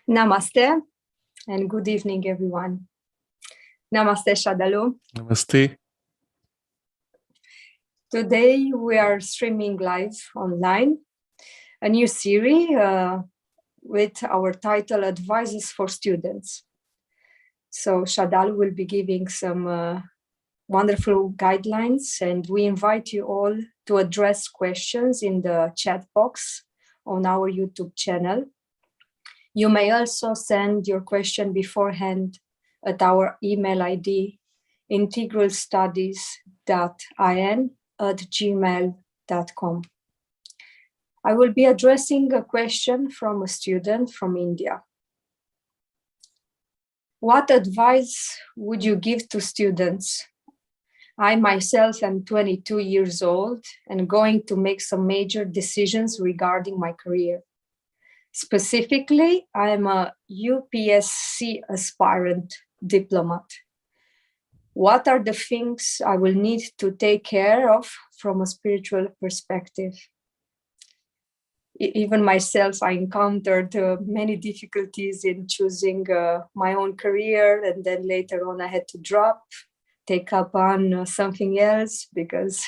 Namaste and good evening, everyone. Namaste, Sraddhalu. Namaste. Today we are streaming live online a new series with our title Advices for Students. So Sraddhalu will be giving some wonderful guidelines, and we invite you all to address questions in the chat box on our YouTube channel. You may also send your question beforehand at our email ID, integralstudies.in@gmail.com. I will be addressing a question from a student from India. What advice would you give to students? I myself am 22 years old and going to make some major decisions regarding my career. Specifically, I am a UPSC aspirant diplomat. What are the things I will need to take care of from a spiritual perspective? Even myself, I encountered many difficulties in choosing my own career, and then later on I had to take up on something else because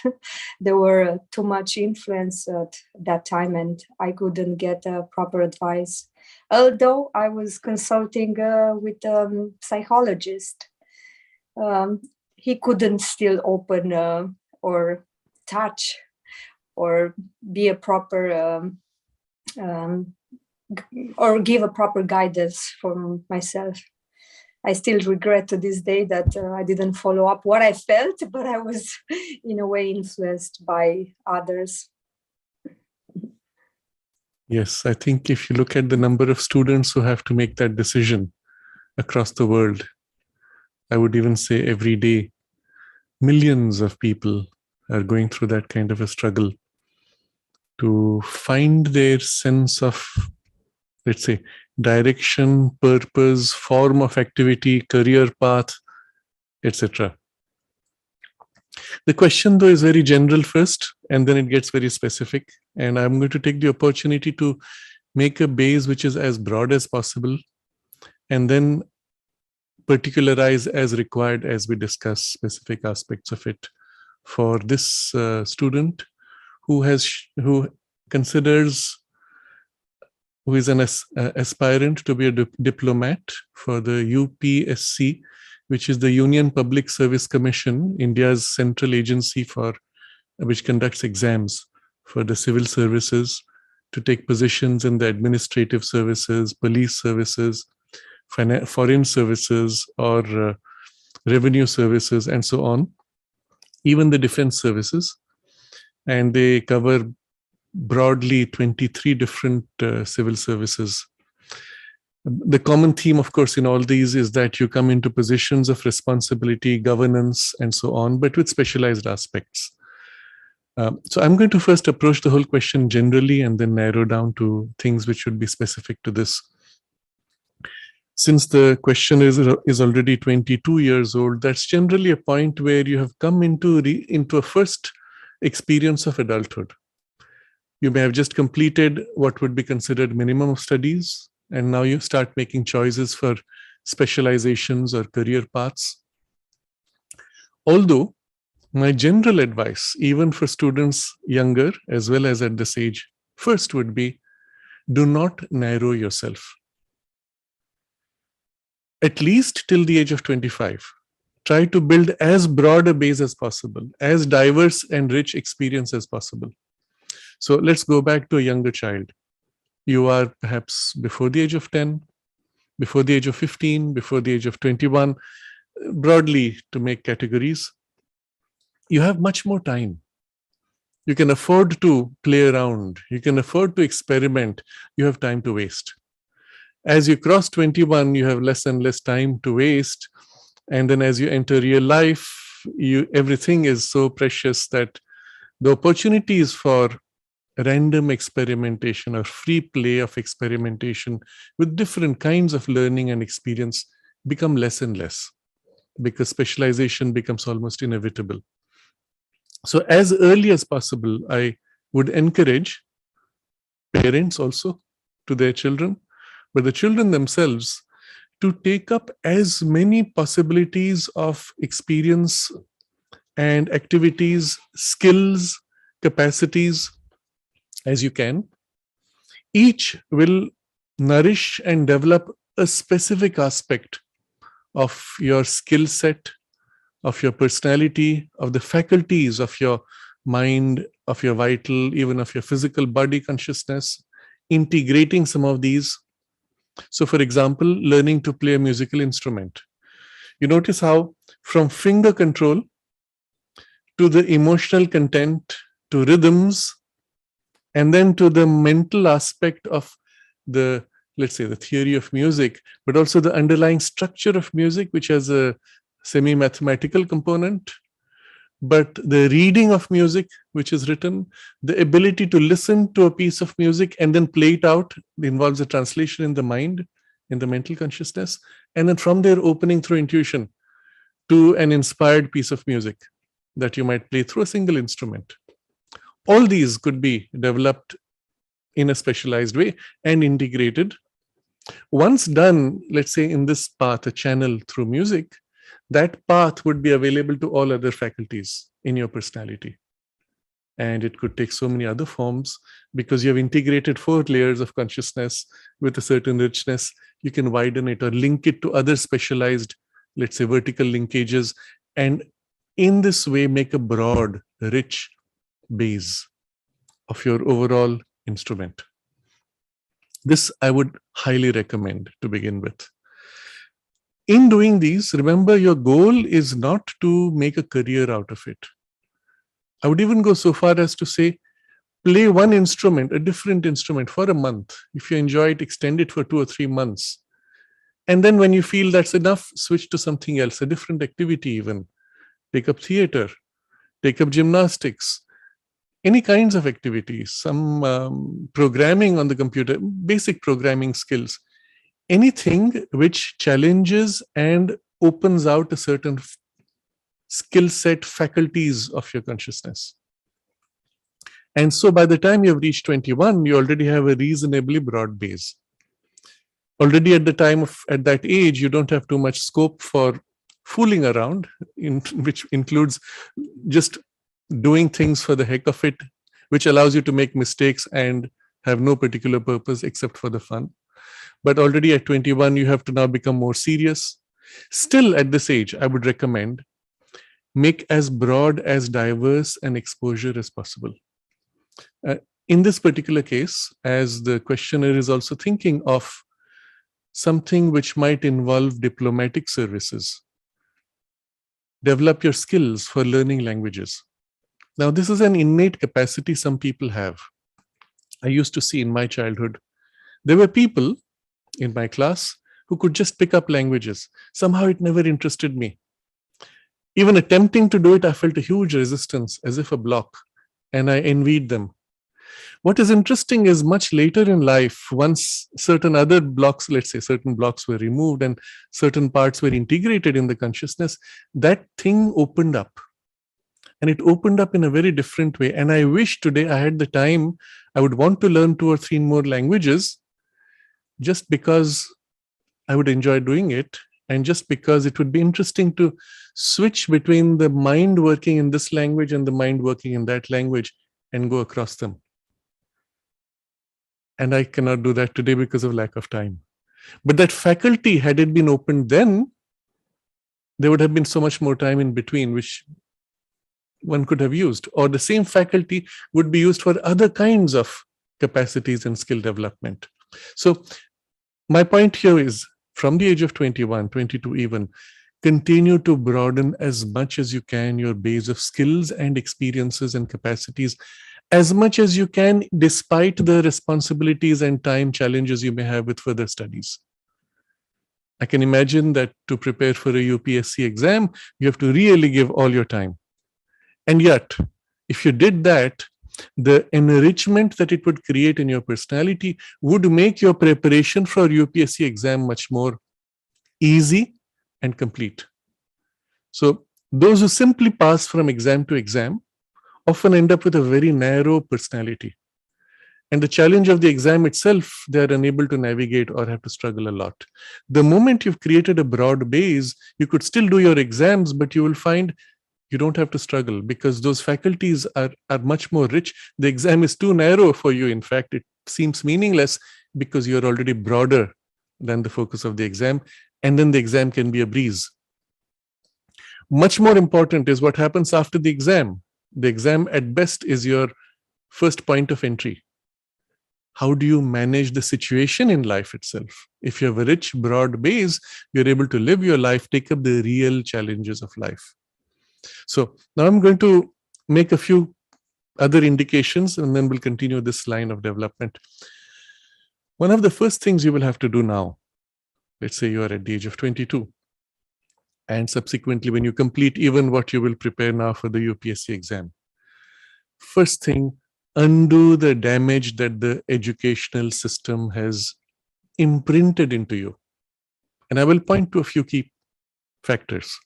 there were too much influence at that time and I couldn't get proper advice. Although I was consulting with a psychologist, he couldn't still open or touch or be a proper or give a proper guidance for myself. I still regret to this day that I didn't follow up what I felt, but I was in a way influenced by others. Yes, I think if you look at the number of students who have to make that decision across the world, I would even say every day, millions of people are going through that kind of a struggle to find their sense of, let's say, direction, purpose, form of activity, career path, etc. The question, though, is very general first, and then it gets very specific. And I'm going to take the opportunity to make a base which is as broad as possible, and then particularize as required as we discuss specific aspects of it for this student who is an aspirant to be a diplomat for the UPSC, which is the Union Public Service Commission, India's central agency which conducts exams for the civil services to take positions in the administrative services, police services, foreign services, or revenue services, and so on, even the defense services. And they cover broadly 23 different civil services. The common theme, of course, in all these is that you come into positions of responsibility, governance, and so on, but with specialized aspects. So I'm going to first approach the whole question generally and then narrow down to things which should be specific to this. Since the question is already 22 years old, that's generally a point where you have come into a first experience of adulthood. You may have just completed what would be considered minimum of studies, and now you start making choices for specializations or career paths. Although, my general advice, even for students younger as well as at this age, first would be, do not narrow yourself. At least till the age of 25. Try to build as broad a base as possible, as diverse and rich experience as possible. So let's go back to a younger child. You are perhaps before the age of 10, before the age of 15, before the age of 21, broadly to make categories. You have much more time. You can afford to play around. You can afford to experiment. You have time to waste. As you cross 21, you have less and less time to waste. And then as you enter real life, everything is so precious that the opportunities for random experimentation or free play of experimentation with different kinds of learning and experience become less and less because specialization becomes almost inevitable. So as early as possible, I would encourage parents also to their children but the children themselves, to take up as many possibilities of experience and activities, skills, capacities as you can. Each will nourish and develop a specific aspect of your skill set, of your personality, of the faculties of your mind, of your vital, even of your physical body consciousness, integrating some of these. So, for example, learning to play a musical instrument. You notice how from finger control to the emotional content, to rhythms, and then to the mental aspect of the, let's say, the theory of music, but also the underlying structure of music, which has a semi-mathematical component, but the reading of music, which is written, the ability to listen to a piece of music and then play it out, involves a translation in the mind, in the mental consciousness, and then from there opening through intuition to an inspired piece of music that you might play through a single instrument. All these could be developed in a specialized way and integrated. Once done, let's say in this path, a channel through music, that path would be available to all other faculties in your personality. And it could take so many other forms because you have integrated 4 layers of consciousness with a certain richness. You can widen it or link it to other specialized, let's say, vertical linkages, and in this way make a broad, rich base of your overall instrument. This I would highly recommend to begin with. In doing these, remember, your goal is not to make a career out of it. I would even go so far as to say, play one instrument, a different instrument for a month. If you enjoy it, extend it for 2 or 3 months. And then when you feel that's enough, switch to something else, a different activity even. Take up theater, take up gymnastics, any kinds of activities, some programming on the computer, basic programming skills, anything which challenges and opens out a certain skill set, faculties of your consciousness. And so by the time you have reached 21, you already have a reasonably broad base. Already at that age, you don't have too much scope for fooling around, which includes just doing things for the heck of it, which allows you to make mistakes and have no particular purpose except for the fun. But already at 21, you have to now become more serious. Still at this age, I would recommend make as broad, as diverse an exposure as possible. In this particular case, as the questioner is also thinking of something which might involve diplomatic services, develop your skills for learning languages. Now, this is an innate capacity some people have. I used to see in my childhood, there were people in my class who could just pick up languages. Somehow it never interested me. Even attempting to do it, I felt a huge resistance, as if a block, and I envied them. What is interesting is much later in life, once certain other blocks, let's say certain blocks were removed and certain parts were integrated in the consciousness, that thing opened up. And it opened up in a very different way. And I wish today I had the time. I would want to learn 2 or 3 more languages just because I would enjoy doing it. And just because it would be interesting to switch between the mind working in this language and the mind working in that language and go across them. And I cannot do that today because of lack of time. But that faculty, had it been opened then, there would have been so much more time in between, which one could have used. Or the same faculty would be used for other kinds of capacities and skill development. So my point here is, from the age of 21, 22 even, continue to broaden as much as you can your base of skills and experiences and capacities, as much as you can, despite the responsibilities and time challenges you may have with further studies. I can imagine that to prepare for a UPSC exam, you have to really give all your time. And yet, if you did that, the enrichment that it would create in your personality would make your preparation for UPSC exam much more easy and complete. So those who simply pass from exam to exam often end up with a very narrow personality. And the challenge of the exam itself, they are unable to navigate or have to struggle a lot. The moment you've created a broad base, you could still do your exams, but you will find you don't have to struggle because those faculties are much more rich. The exam is too narrow for you. In fact, it seems meaningless because you're already broader than the focus of the exam. And then the exam can be a breeze. Much more important is what happens after the exam. The exam at best is your first point of entry. How do you manage the situation in life itself? If you have a rich, broad base, you're able to live your life, take up the real challenges of life. So now I'm going to make a few other indications and then we'll continue this line of development. One of the first things you will have to do now, let's say you are at the age of 22, and subsequently when you complete even what you will prepare now for the UPSC exam. First thing, undo the damage that the educational system has imprinted into you. And I will point to a few key factors.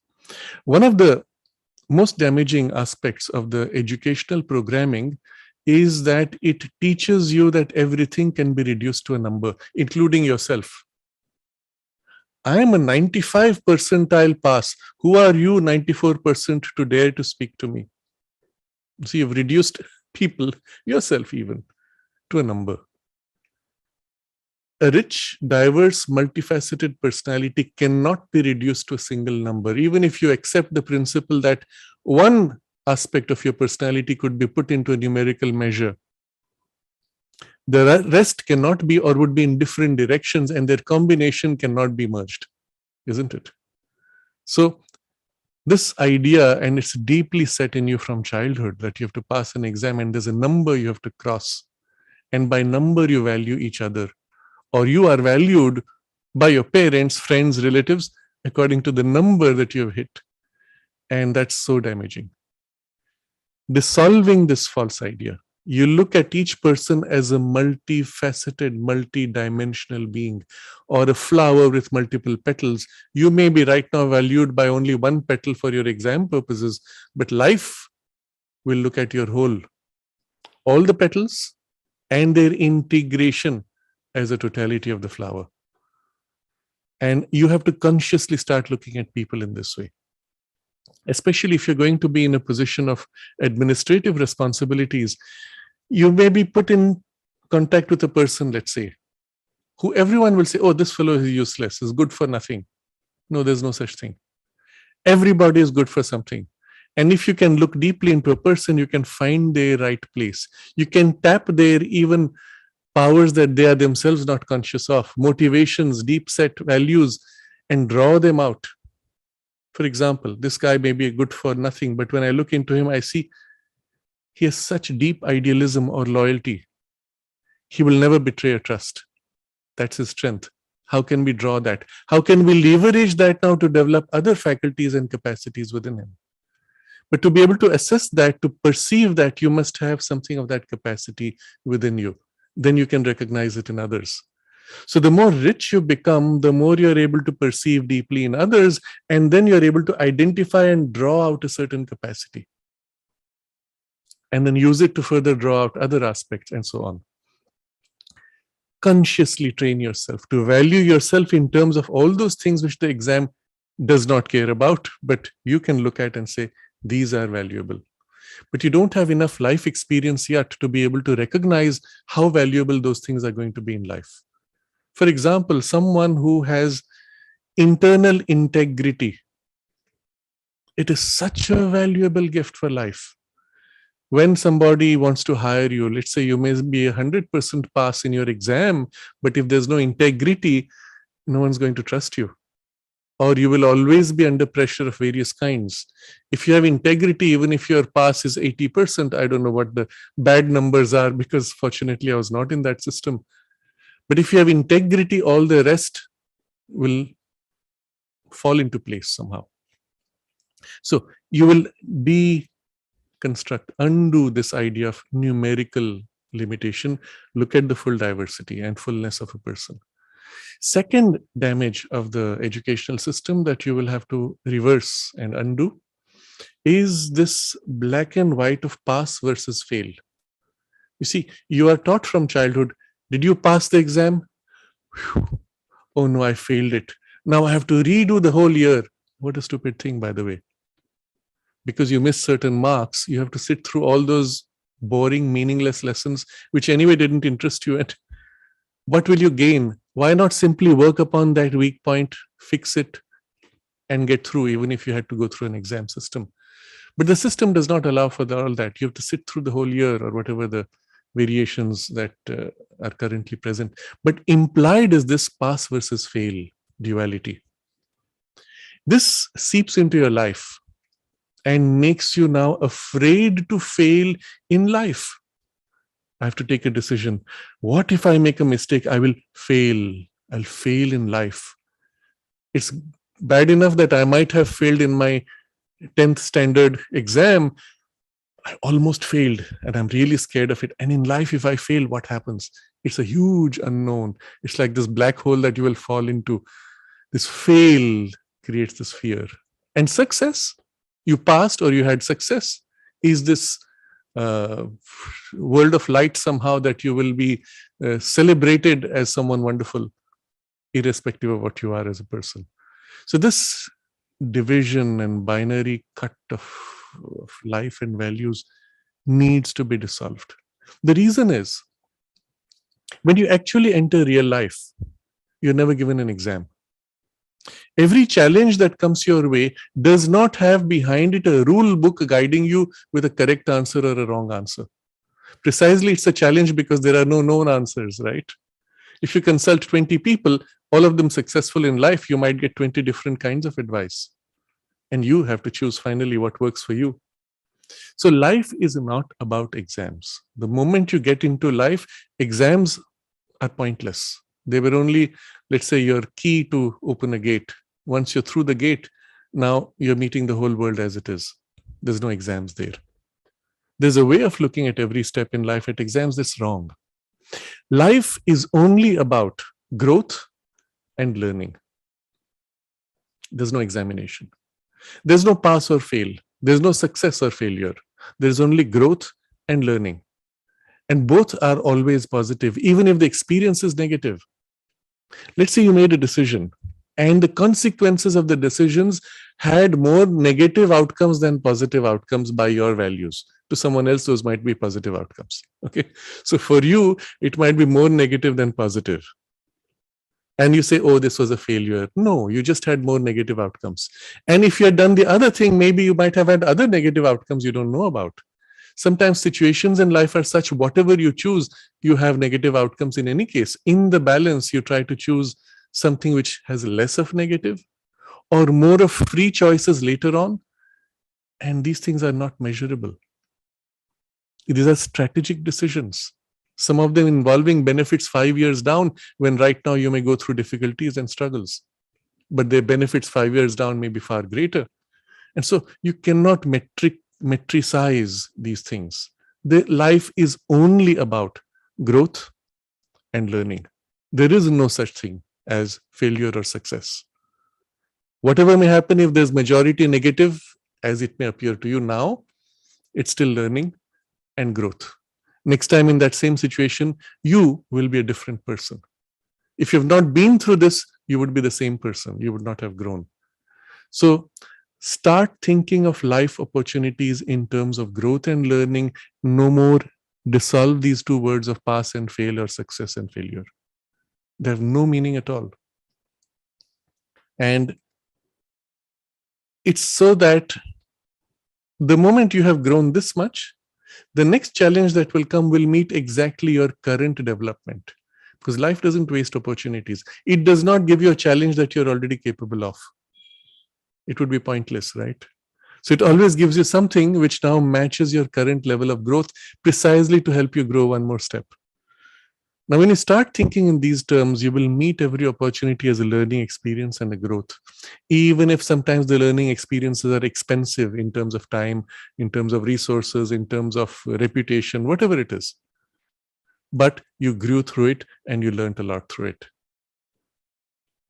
One of the most damaging aspects of the educational programming is that it teaches you that everything can be reduced to a number, including yourself. I am a 95 percentile pass. Who are you, 94%, to dare to speak to me? So you've reduced people, yourself even, to a number. A rich, diverse, multifaceted personality cannot be reduced to a single number, even if you accept the principle that one aspect of your personality could be put into a numerical measure. The rest cannot be, or would be in different directions, and their combination cannot be merged, isn't it? So this idea, and it's deeply set in you from childhood, that you have to pass an exam and there's a number you have to cross. And by number, you value each other. Or you are valued by your parents, friends, relatives, according to the number that you have hit. And that's so damaging. Dissolving this false idea, you look at each person as a multifaceted, multidimensional being, or a flower with multiple petals. You may be right now valued by only one petal for your exam purposes, but life will look at your whole, all the petals and their integration as a totality of the flower. And you have to consciously start looking at people in this way. Especially if you're going to be in a position of administrative responsibilities, you may be put in contact with a person, let's say, who everyone will say, oh, this fellow is useless, is good for nothing. No, there's no such thing. Everybody is good for something. And if you can look deeply into a person, you can find their right place. You can tap their even powers that they are themselves not conscious of, motivations, deep set values, and draw them out. For example, this guy may be good for nothing, but when I look into him, I see he has such deep idealism or loyalty. He will never betray a trust. That's his strength. How can we draw that? How can we leverage that now to develop other faculties and capacities within him? But to be able to assess that, to perceive that, you must have something of that capacity within you. Then you can recognize it in others. So the more rich you become, the more you're able to perceive deeply in others, and then you're able to identify and draw out a certain capacity. And then use it to further draw out other aspects and so on. Consciously train yourself to value yourself in terms of all those things which the exam does not care about, but you can look at and say, these are valuable. But you don't have enough life experience yet to be able to recognize how valuable those things are going to be in life. For example, someone who has internal integrity, it is such a valuable gift for life. When somebody wants to hire you, let's say you may be 100% pass in your exam, but if there's no integrity, no one's going to trust you. Or you will always be under pressure of various kinds. If you have integrity, even if your pass is 80%, I don't know what the bad numbers are, because fortunately I was not in that system. But if you have integrity, all the rest will fall into place somehow. So you will undo this idea of numerical limitation, look at the full diversity and fullness of a person. Second damage of the educational system that you will have to reverse and undo is this black and white of pass versus fail. You see, you are taught from childhood, did you pass the exam? Whew. Oh no, I failed it. Now I have to redo the whole year. What a stupid thing, by the way. Because you missed certain marks, you have to sit through all those boring, meaningless lessons, which anyway didn't interest you. And what will you gain? Why not simply work upon that weak point, fix it, and get through, even if you had to go through an exam system? But the system does not allow for all that. You have to sit through the whole year, or whatever the variations that are currently present. But implied is this pass versus fail duality. This seeps into your life and makes you now afraid to fail in life. I have to take a decision. What if I make a mistake? I will fail. I'll fail in life. It's bad enough that I might have failed in my 10th standard exam. I almost failed and I'm really scared of it. And in life, if I fail, what happens? It's a huge unknown. It's like this black hole that you will fall into. This fail creates this fear. And success, you passed or you had success, is this world of light somehow that you will be celebrated as someone wonderful, irrespective of what you are as a person. So this division and binary cut of life and values needs to be dissolved. The reason is, when you actually enter real life, you're never given an exam. Every challenge that comes your way does not have behind it a rule book guiding you with a correct answer or a wrong answer. Precisely, it's a challenge because there are no known answers, right? If you consult 20 people, all of them successful in life, you might get 20 different kinds of advice. And you have to choose finally what works for you. So life is not about exams. The moment you get into life, exams are pointless. They were only, let's say, your key to open a gate. Once you're through the gate, now you're meeting the whole world as it is. There's no exams there. There's a way of looking at every step in life at exams that's wrong. Life is only about growth and learning. There's no examination. There's no pass or fail. There's no success or failure. There's only growth and learning. And both are always positive, even if the experience is negative. Let's say you made a decision and the consequences of the decisions had more negative outcomes than positive outcomes by your values. To someone else, those might be positive outcomes. Okay. So for you, it might be more negative than positive. And you say, oh, this was a failure. No, you just had more negative outcomes. And if you had done the other thing, maybe you might have had other negative outcomes you don't know about. Sometimes situations in life are such, whatever you choose, you have negative outcomes in any case. In the balance, you try to choose something which has less of negative or more of free choices later on. And these things are not measurable. These are strategic decisions. Some of them involving benefits 5 years down, when right now you may go through difficulties and struggles. But their benefits 5 years down may be far greater. And so you cannot metricize these things. The life is only about growth and learning. There is no such thing as failure or success. Whatever may happen, if there's majority negative, as it may appear to you now, it's still learning and growth. Next time in that same situation, you will be a different person. If you've not been through this, you would be the same person. You would not have grown. So start thinking of life opportunities in terms of growth and learning. No more dissolve these two words of pass and fail or success and failure. They have no meaning at all. And it's so that the moment you have grown this much, the next challenge that will come will meet exactly your current development. Because life doesn't waste opportunities. It does not give you a challenge that you're already capable of. It would be pointless, right? So it always gives you something which now matches your current level of growth, precisely to help you grow one more step. Now, when you start thinking in these terms, you will meet every opportunity as a learning experience and a growth, even if sometimes the learning experiences are expensive in terms of time, in terms of resources, in terms of reputation, whatever it is. But you grew through it and you learned a lot through it.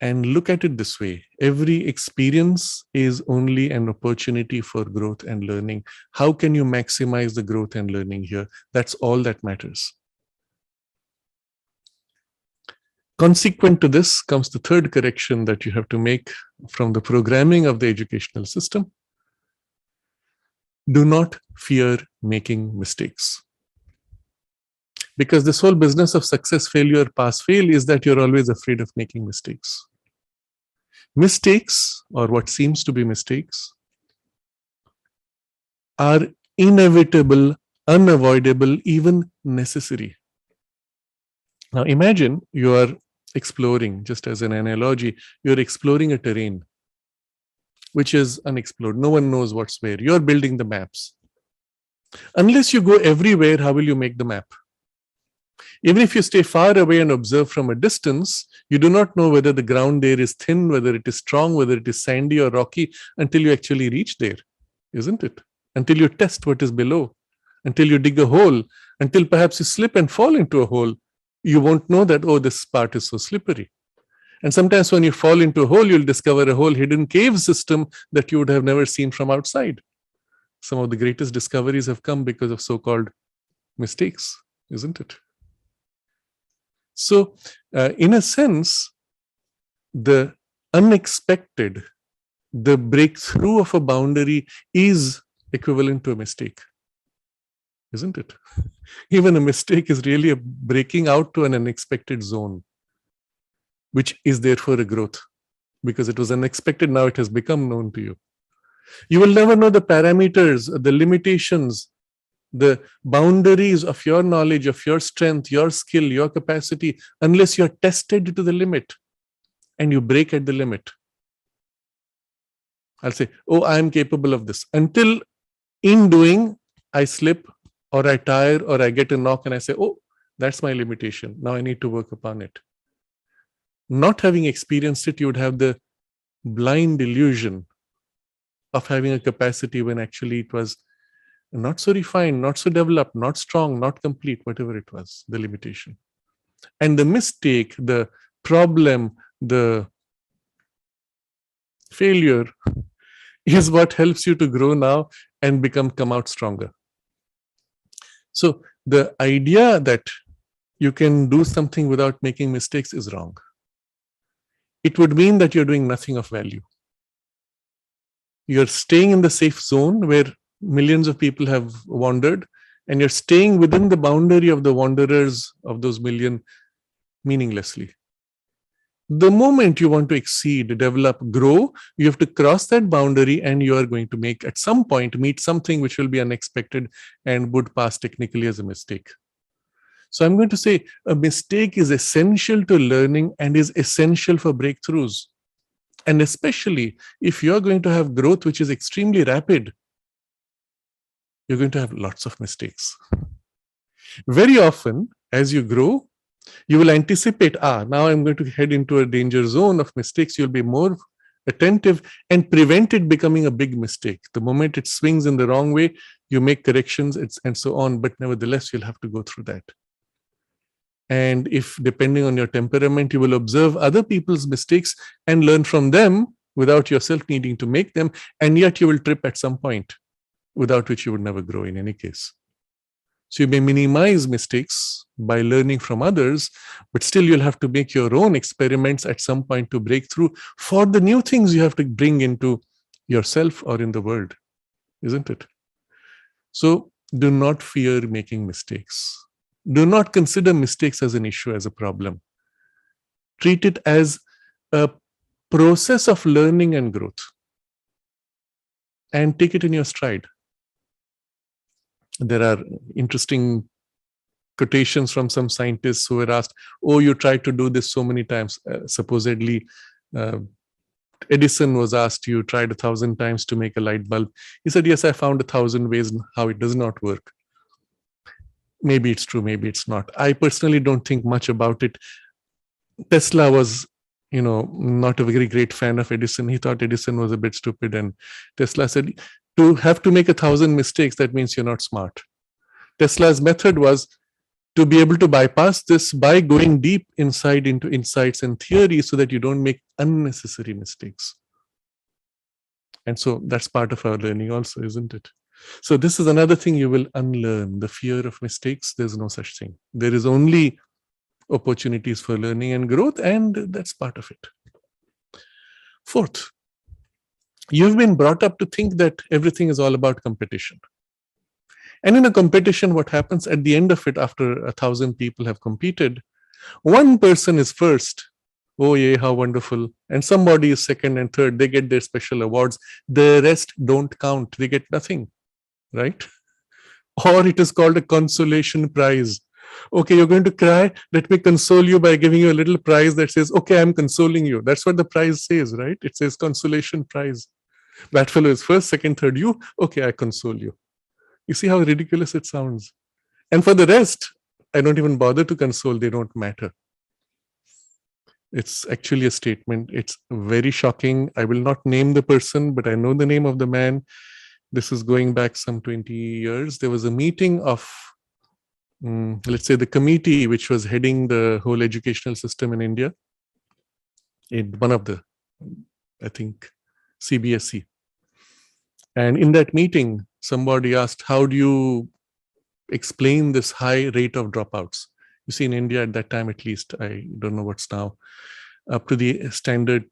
And look at it this way. Every experience is only an opportunity for growth and learning. How can you maximize the growth and learning here? That's all that matters. Consequent to this comes the third correction that you have to make from the programming of the educational system. Do not fear making mistakes. Because this whole business of success, failure, pass, fail is that you're always afraid of making mistakes. Mistakes, or what seems to be mistakes, are inevitable, unavoidable, even necessary. Now imagine you are exploring, just as an analogy, you're exploring a terrain which is unexplored. No one knows what's where. You're building the maps. Unless you go everywhere, how will you make the map? Even if you stay far away and observe from a distance, you do not know whether the ground there is thin, whether it is strong, whether it is sandy or rocky, until you actually reach there, isn't it? Until you test what is below, until you dig a hole, until perhaps you slip and fall into a hole, you won't know that, oh, this part is so slippery. And sometimes when you fall into a hole, you'll discover a whole hidden cave system that you would have never seen from outside. Some of the greatest discoveries have come because of so-called mistakes, isn't it? So, in a sense, the unexpected, the breakthrough of a boundary is equivalent to a mistake, isn't it? Even a mistake is really a breaking out to an unexpected zone, which is therefore a growth. Because it was unexpected, now it has become known to you. You will never know the parameters, the limitations, the boundaries of your knowledge, of your strength, your skill, your capacity, unless you're tested to the limit and you break at the limit. I'll say, oh, I'm capable of this. Until in doing, I slip or I tire or I get a knock and I say, oh, that's my limitation. Now I need to work upon it. Not having experienced it, you would have the blind illusion of having a capacity when actually it was not so refined, not so developed, not strong, not complete, whatever it was, the limitation. And the mistake, the problem, the failure is what helps you to grow now and come out stronger. So the idea that you can do something without making mistakes is wrong. It would mean that you're doing nothing of value. You're staying in the safe zone where millions of people have wandered, and you're staying within the boundary of the wanderers of those million meaninglessly. The moment you want to exceed, develop, grow, you have to cross that boundary, and you are going to at some point, meet something which will be unexpected and would pass technically as a mistake. So I'm going to say a mistake is essential to learning and is essential for breakthroughs. And especially if you're going to have growth which is extremely rapid, you're going to have lots of mistakes. Very often, as you grow, you will anticipate, now I'm going to head into a danger zone of mistakes. You'll be more attentive and prevent it becoming a big mistake. The moment it swings in the wrong way, you make corrections and so on. But nevertheless, you'll have to go through that. And if, depending on your temperament, you will observe other people's mistakes and learn from them without yourself needing to make them, and yet you will trip at some point, without which you would never grow in any case. So you may minimize mistakes by learning from others, but still you'll have to make your own experiments at some point to break through for the new things you have to bring into yourself or in the world, isn't it? So do not fear making mistakes. Do not consider mistakes as an issue, as a problem. Treat it as a process of learning and growth, and take it in your stride. There are interesting quotations from some scientists who were asked, oh, you tried to do this so many times. Supposedly, Edison was asked, you tried 1,000 times to make a light bulb. He said, yes, I found 1,000 ways how it does not work. Maybe it's true, maybe it's not. I personally don't think much about it. Tesla was, not a very great fan of Edison. He thought Edison was a bit stupid. And Tesla said, to have to make 1,000 mistakes, that means you're not smart. Tesla's method was, to be able to bypass this by going deep inside into insights and theories so that you don't make unnecessary mistakes. And so that's part of our learning also, isn't it? So this is another thing you will unlearn, the fear of mistakes. There's no such thing. There is only opportunities for learning and growth, and that's part of it. Fourth, you've been brought up to think that everything is all about competition. And in a competition, what happens at the end of it, after 1,000 people have competed, one person is first. Oh, yeah, how wonderful. And somebody is second and third. They get their special awards. The rest don't count. They get nothing, right? Or it is called a consolation prize. Okay, you're going to cry. Let me console you by giving you a little prize that says, okay, I'm consoling you. That's what the prize says, right? It says consolation prize. That fellow is first, second, third. You, okay, I console you. You see how ridiculous it sounds. And for the rest, I don't even bother to console. They don't matter. It's actually a statement. It's very shocking. I will not name the person, but I know the name of the man. This is going back some 20 years. There was a meeting of, let's say, the committee which was heading the whole educational system in India. In one of the, I think, CBSE. And in that meeting, somebody asked, how do you explain this high rate of dropouts? You see, in India at that time, at least, I don't know what's now, up to the standard,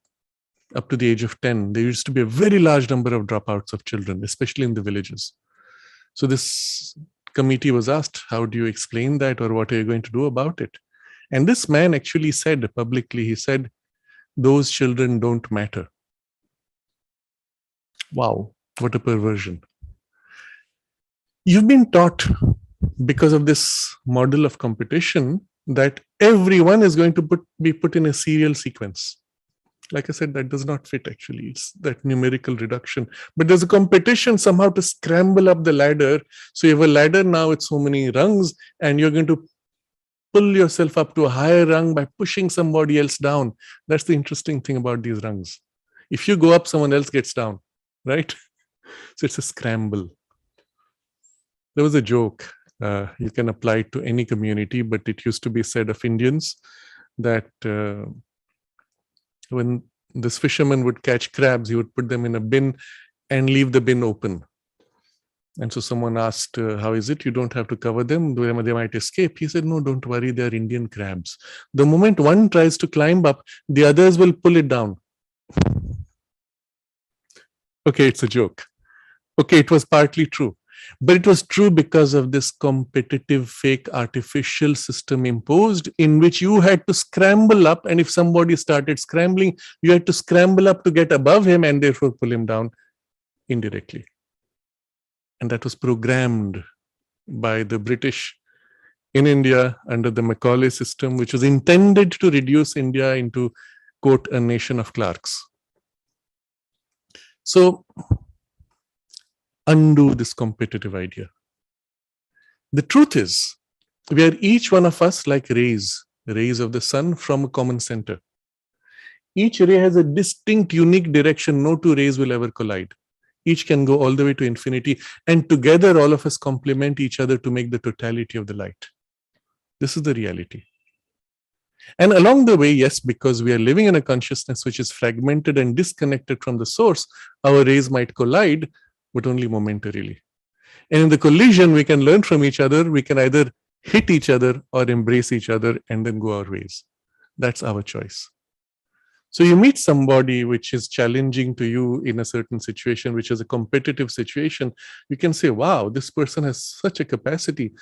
up to the age of 10, there used to be a very large number of dropouts of children, especially in the villages. So this committee was asked, how do you explain that, or what are you going to do about it? And this man actually said publicly, he said, those children don't matter. Wow, what a perversion. You've been taught, because of this model of competition, that everyone is going to be put in a serial sequence. Like I said, that does not fit actually. It's that numerical reduction. But there's a competition somehow to scramble up the ladder. So you have a ladder now with so many rungs, and you're going to pull yourself up to a higher rung by pushing somebody else down. That's the interesting thing about these rungs. If you go up, someone else gets down, right? So it's a scramble. There was a joke. You can apply it to any community, but it used to be said of Indians that when this fisherman would catch crabs, he would put them in a bin and leave the bin open. And so someone asked, how is it? You don't have to cover them. They might escape. He said, no, don't worry. They're Indian crabs. The moment one tries to climb up, the others will pull it down. Okay, it's a joke. Okay, it was partly true. But it was true because of this competitive, fake, artificial system imposed in which you had to scramble up. And if somebody started scrambling, you had to scramble up to get above him and therefore pull him down indirectly. And that was programmed by the British in India under the Macaulay system, which was intended to reduce India into, quote, a nation of clerks. So, undo this competitive idea. The truth is, we are each one of us like rays of the sun from a common center. Each ray has a distinct, unique direction. No two rays will ever collide. Each can go all the way to infinity, and together all of us complement each other to make the totality of the light. This is the reality. And along the way, yes, because we are living in a consciousness which is fragmented and disconnected from the source, our rays might collide, but only momentarily. And in the collision, we can learn from each other. We can either hit each other or embrace each other and then go our ways. That's our choice. So you meet somebody which is challenging to you in a certain situation, which is a competitive situation. You can say, wow, this person has such a capacity.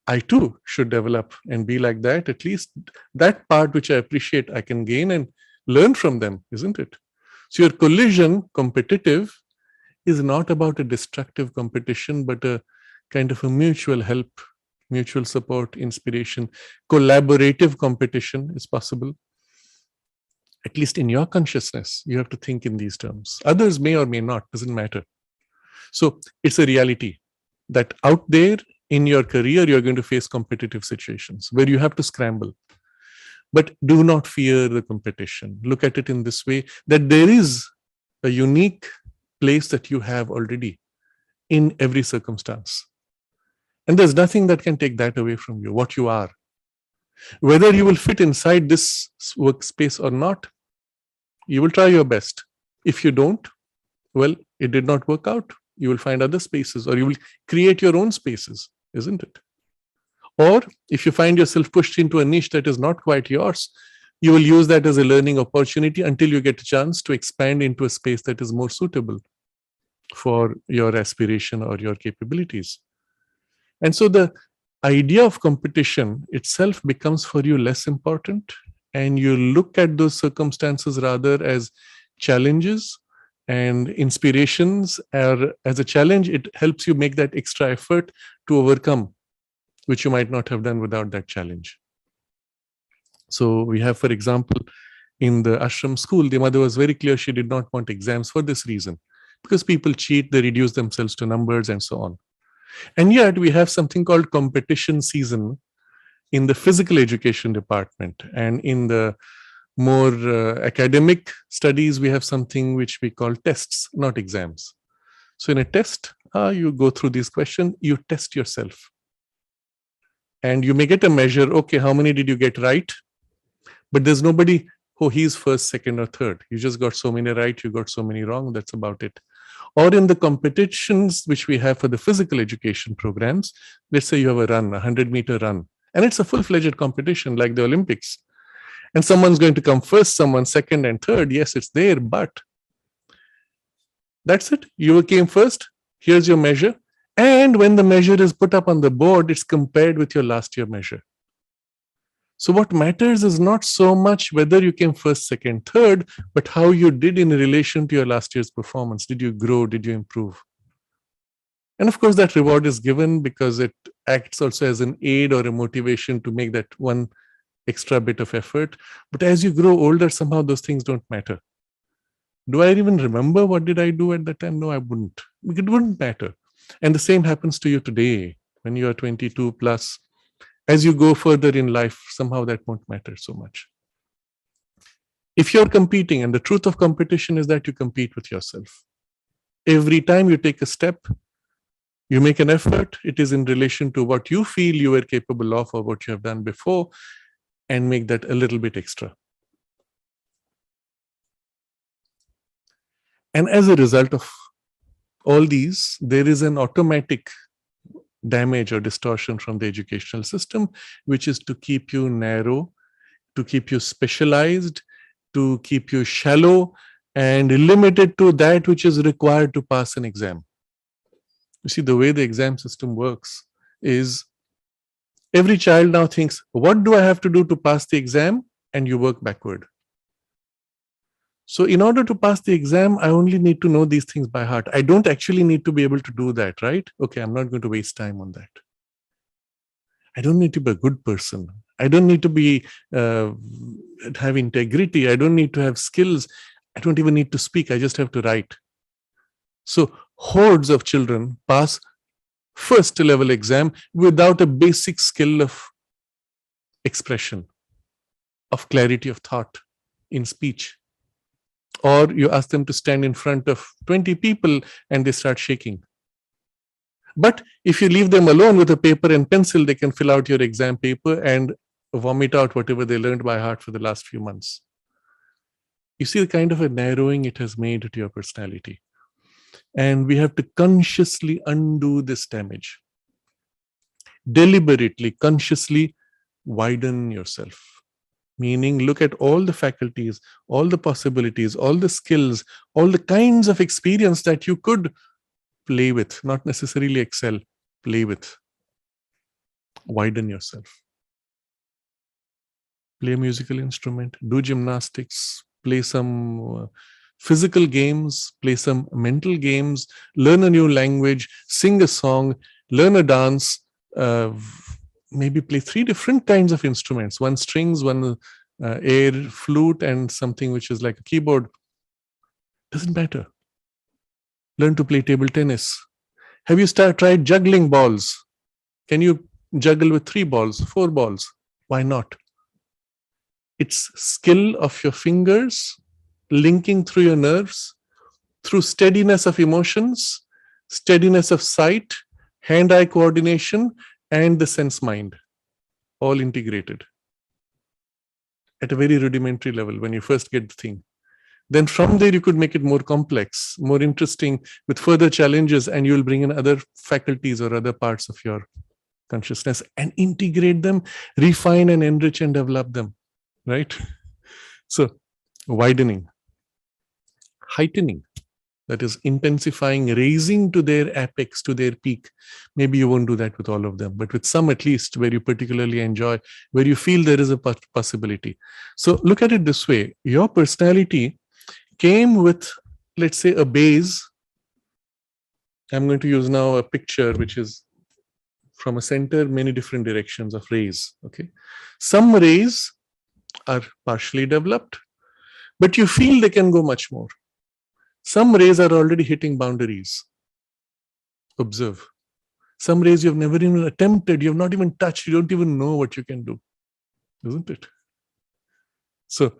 I too should develop and be like that. At least that part which I appreciate, I can gain and learn from them, isn't it? So your collision, competitive, is not about a destructive competition, but a kind of a mutual help, mutual support, inspiration. Collaborative competition is possible. At least in your consciousness, you have to think in these terms. Others may or may not, doesn't matter. So it's a reality that out there in your career, you're going to face competitive situations where you have to scramble. But do not fear the competition. Look at it in this way, that there is a unique place that you have already in every circumstance. And there's nothing that can take that away from you, what you are. Whether you will fit inside this workspace or not, you will try your best. If you don't, well, it did not work out. You will find other spaces, or you will create your own spaces, isn't it? Or if you find yourself pushed into a niche that is not quite yours, you will use that as a learning opportunity until you get a chance to expand into a space that is more suitable for your aspiration or your capabilities. And so the idea of competition itself becomes for you less important, and you look at those circumstances rather as challenges and inspirations. Or as a challenge, it helps you make that extra effort to overcome, which you might not have done without that challenge. So we have, for example, in the ashram school, the mother was very clear she did not want exams for this reason, because people cheat, they reduce themselves to numbers and so on. And yet we have something called competition season in the physical education department. And in the more academic studies, we have something which we call tests, not exams. So in a test, you go through these questions, you test yourself. And you may get a measure, okay, how many did you get right? But there's nobody, oh, he's first, second, or third. You just got so many right, you got so many wrong, that's about it. Or in the competitions which we have for the physical education programs, let's say you have a run, a 100-meter run, and it's a full-fledged competition like the Olympics. And someone's going to come first, someone second and third. Yes, it's there, but that's it. You came first, here's your measure. And when the measure is put up on the board, it's compared with your last year measure. So what matters is not so much whether you came first, second, third, but how you did in relation to your last year's performance. Did you grow? Did you improve? And of course, that reward is given because it acts also as an aid or a motivation to make that one extra bit of effort. But as you grow older, somehow those things don't matter. Do I even remember what did I do at that time? No, I wouldn't. It wouldn't matter. And the same happens to you today when you are 22 plus. As you go further in life, somehow that won't matter so much. If you're competing, and the truth of competition is that you compete with yourself. Every time you take a step, you make an effort, it is in relation to what you feel you were capable of or what you have done before, and make that a little bit extra. And as a result of all these, there is an automatic damage or distortion from the educational system, which is to keep you narrow, to keep you specialized, to keep you shallow, and limited to that which is required to pass an exam. You see, the way the exam system works is every child now thinks, what do I have to do to pass the exam? And you work backward. So in order to pass the exam, I only need to know these things by heart. I don't actually need to be able to do that, right? Okay, I'm not going to waste time on that. I don't need to be a good person. I don't need to be have integrity. I don't need to have skills. I don't even need to speak. I just have to write. So hordes of children pass first level exam without a basic skill of expression, of clarity of thought in speech. Or you ask them to stand in front of 20 people and they start shaking. But if you leave them alone with a paper and pencil, they can fill out your exam paper and vomit out whatever they learned by heart for the last few months. You see the kind of a narrowing it has made to your personality. And we have to consciously undo this damage. Deliberately, consciously widen yourself. Meaning, look at all the faculties, all the possibilities, all the skills, all the kinds of experience that you could play with, not necessarily excel, play with. Widen yourself. Play a musical instrument, do gymnastics, play some physical games, play some mental games, learn a new language, sing a song, learn a dance, maybe play 3 different kinds of instruments, one strings, one air, flute, and something which is like a keyboard. Doesn't matter. Learn to play table tennis. Have you tried juggling balls? Can you juggle with 3 balls, 4 balls? Why not? It's skill of your fingers, linking through your nerves, through steadiness of emotions, steadiness of sight, hand-eye coordination, and the sense mind, all integrated at a very rudimentary level when you first get the thing. Then from there, you could make it more complex, more interesting with further challenges, and you will bring in other faculties or other parts of your consciousness and integrate them, refine and enrich and develop them, right? So widening, heightening, that is intensifying, raising to their apex, to their peak. Maybe you won't do that with all of them, but with some at least, where you particularly enjoy, where you feel there is a possibility. So look at it this way. Your personality came with, let's say, a base. I'm going to use now a picture which is from a center, many different directions of rays. Okay, some rays are partially developed, but you feel they can go much more. Some rays are already hitting boundaries. Observe. Some rays you have never even attempted, you have not even touched, you don't even know what you can do, isn't it? So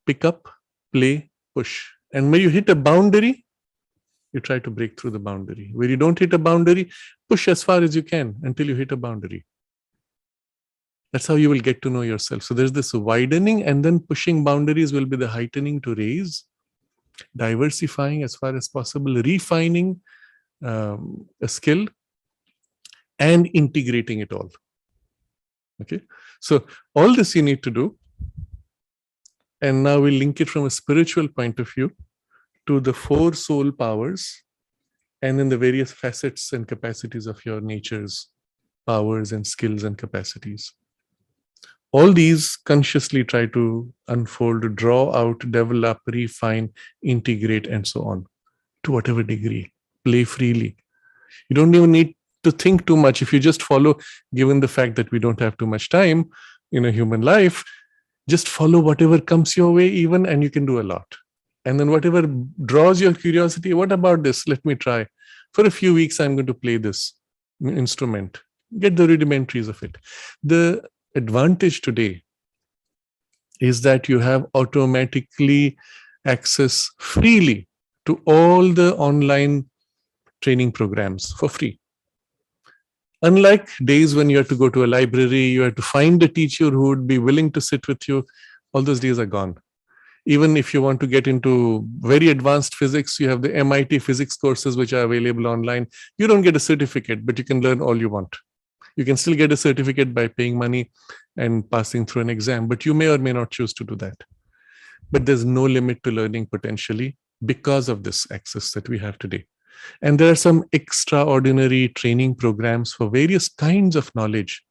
pick up, play, push. And when you hit a boundary, you try to break through the boundary. Where you don't hit a boundary, push as far as you can until you hit a boundary. That's how you will get to know yourself. So there's this widening, and then pushing boundaries will be the heightening to raise, diversifying as far as possible, refining a skill, and integrating it all. Okay, so all this you need to do. And now we'll link it from a spiritual point of view to the 4 soul powers, and then the various facets and capacities of your nature's powers and skills and capacities. All these consciously try to unfold, draw out, develop, refine, integrate, and so on, to whatever degree. Play freely. You don't even need to think too much. If you just follow, given the fact that we don't have too much time in a human life, just follow whatever comes your way even, and you can do a lot. And then whatever draws your curiosity, what about this? Let me try. For a few weeks, I'm going to play this instrument. Get the rudimentaries of it. The advantage today is that you have automatically access freely to all the online training programs for free. Unlike days when you had to go to a library, you had to find a teacher who would be willing to sit with you, all those days are gone. Even if you want to get into very advanced physics, you have the MIT physics courses which are available online. You don't get a certificate, but you can learn all you want. You can still get a certificate by paying money and passing through an exam, but you may or may not choose to do that. But there's no limit to learning potentially because of this access that we have today. And there are some extraordinary training programs for various kinds of knowledge,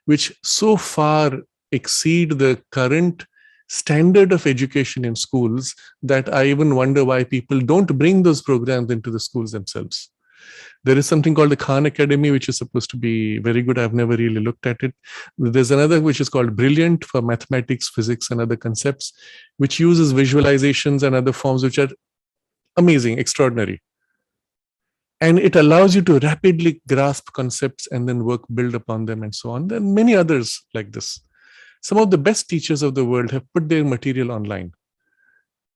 which so far exceed the current standard of education in schools that I even wonder why people don't bring those programs into the schools themselves. There is something called the Khan Academy, which is supposed to be very good. I've never really looked at it. There's another which is called Brilliant for mathematics, physics, and other concepts, which uses visualizations and other forms which are amazing, extraordinary. And it allows you to rapidly grasp concepts and then build upon them and so on. There are many others like this. Some of the best teachers of the world have put their material online.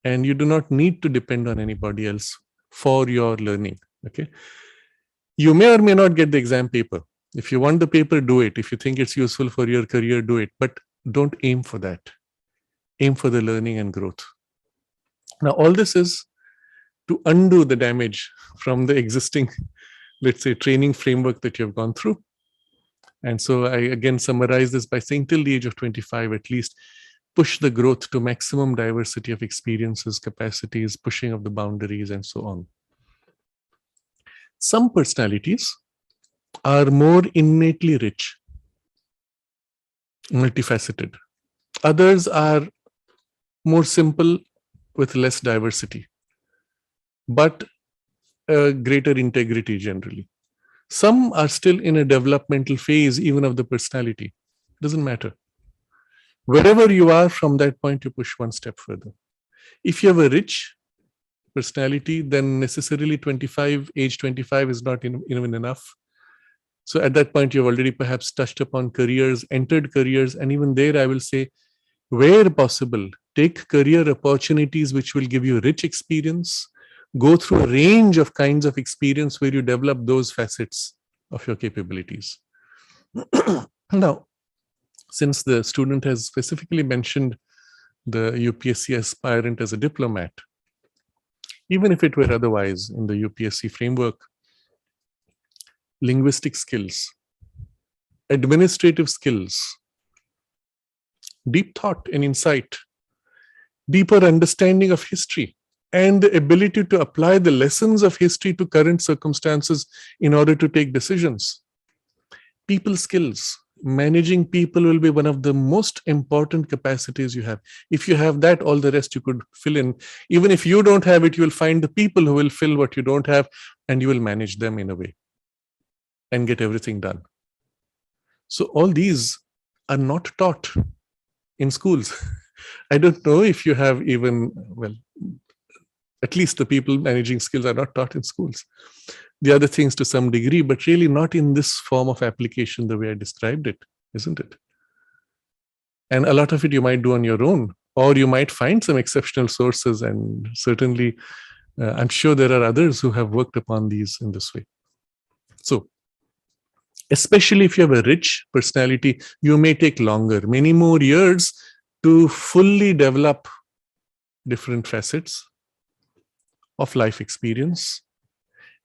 And you do not need to depend on anybody else for your learning. Okay. You may or may not get the exam paper. If you want the paper, do it. If you think it's useful for your career, do it. But don't aim for that. Aim for the learning and growth. Now, all this is to undo the damage from the existing, let's say, training framework that you have gone through. And so I again summarize this by saying till the age of 25, at least, push the growth to maximum diversity of experiences, capacities, pushing of the boundaries, and so on. Some personalities are more innately rich, multifaceted. Others are more simple with less diversity, but greater integrity generally. Some are still in a developmental phase even of the personality. Doesn't matter. Wherever you are from that point, you push one step further. If you have a rich personality, then necessarily age 25 is not even enough. So at that point, you've already perhaps touched upon careers, entered careers, and even there I will say, where possible, take career opportunities which will give you rich experience, go through a range of kinds of experience where you develop those facets of your capabilities. Now, since the student has specifically mentioned the UPSC aspirant as a diplomat, even if it were otherwise in the UPSC framework, linguistic skills, administrative skills, deep thought and insight, deeper understanding of history, and the ability to apply the lessons of history to current circumstances in order to take decisions. People skills, managing people will be one of the most important capacities you have. If you have that, all the rest you could fill in. Even if you don't have it, you will find the people who will fill what you don't have, and you will manage them in a way and get everything done. So all these are not taught in schools. I don't know if you have even, well, at least the people managing skills are not taught in schools. The other things to some degree, but really not in this form of application the way I described it, isn't it? And a lot of it you might do on your own, or you might find some exceptional sources, and certainly I'm sure there are others who have worked upon these in this way. So, especially if you have a rich personality, you may take longer, many more years to fully develop different facets of life experience.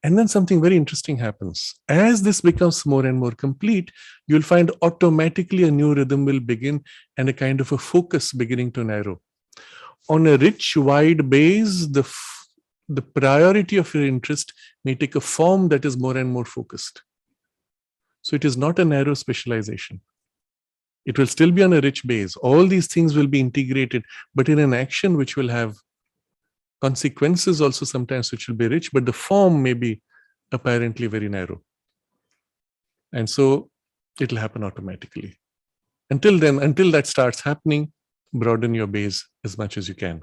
And then something very interesting happens. As this becomes more and more complete, you'll find automatically a new rhythm will begin and a kind of a focus beginning to narrow. On a rich, wide base, the priority of your interest may take a form that is more and more focused. So it is not a narrow specialization. It will still be on a rich base. All these things will be integrated, but in an action which will have consequences also sometimes which will be rich, but the form may be apparently very narrow. And so it'll happen automatically. Until then, until that starts happening, broaden your base as much as you can.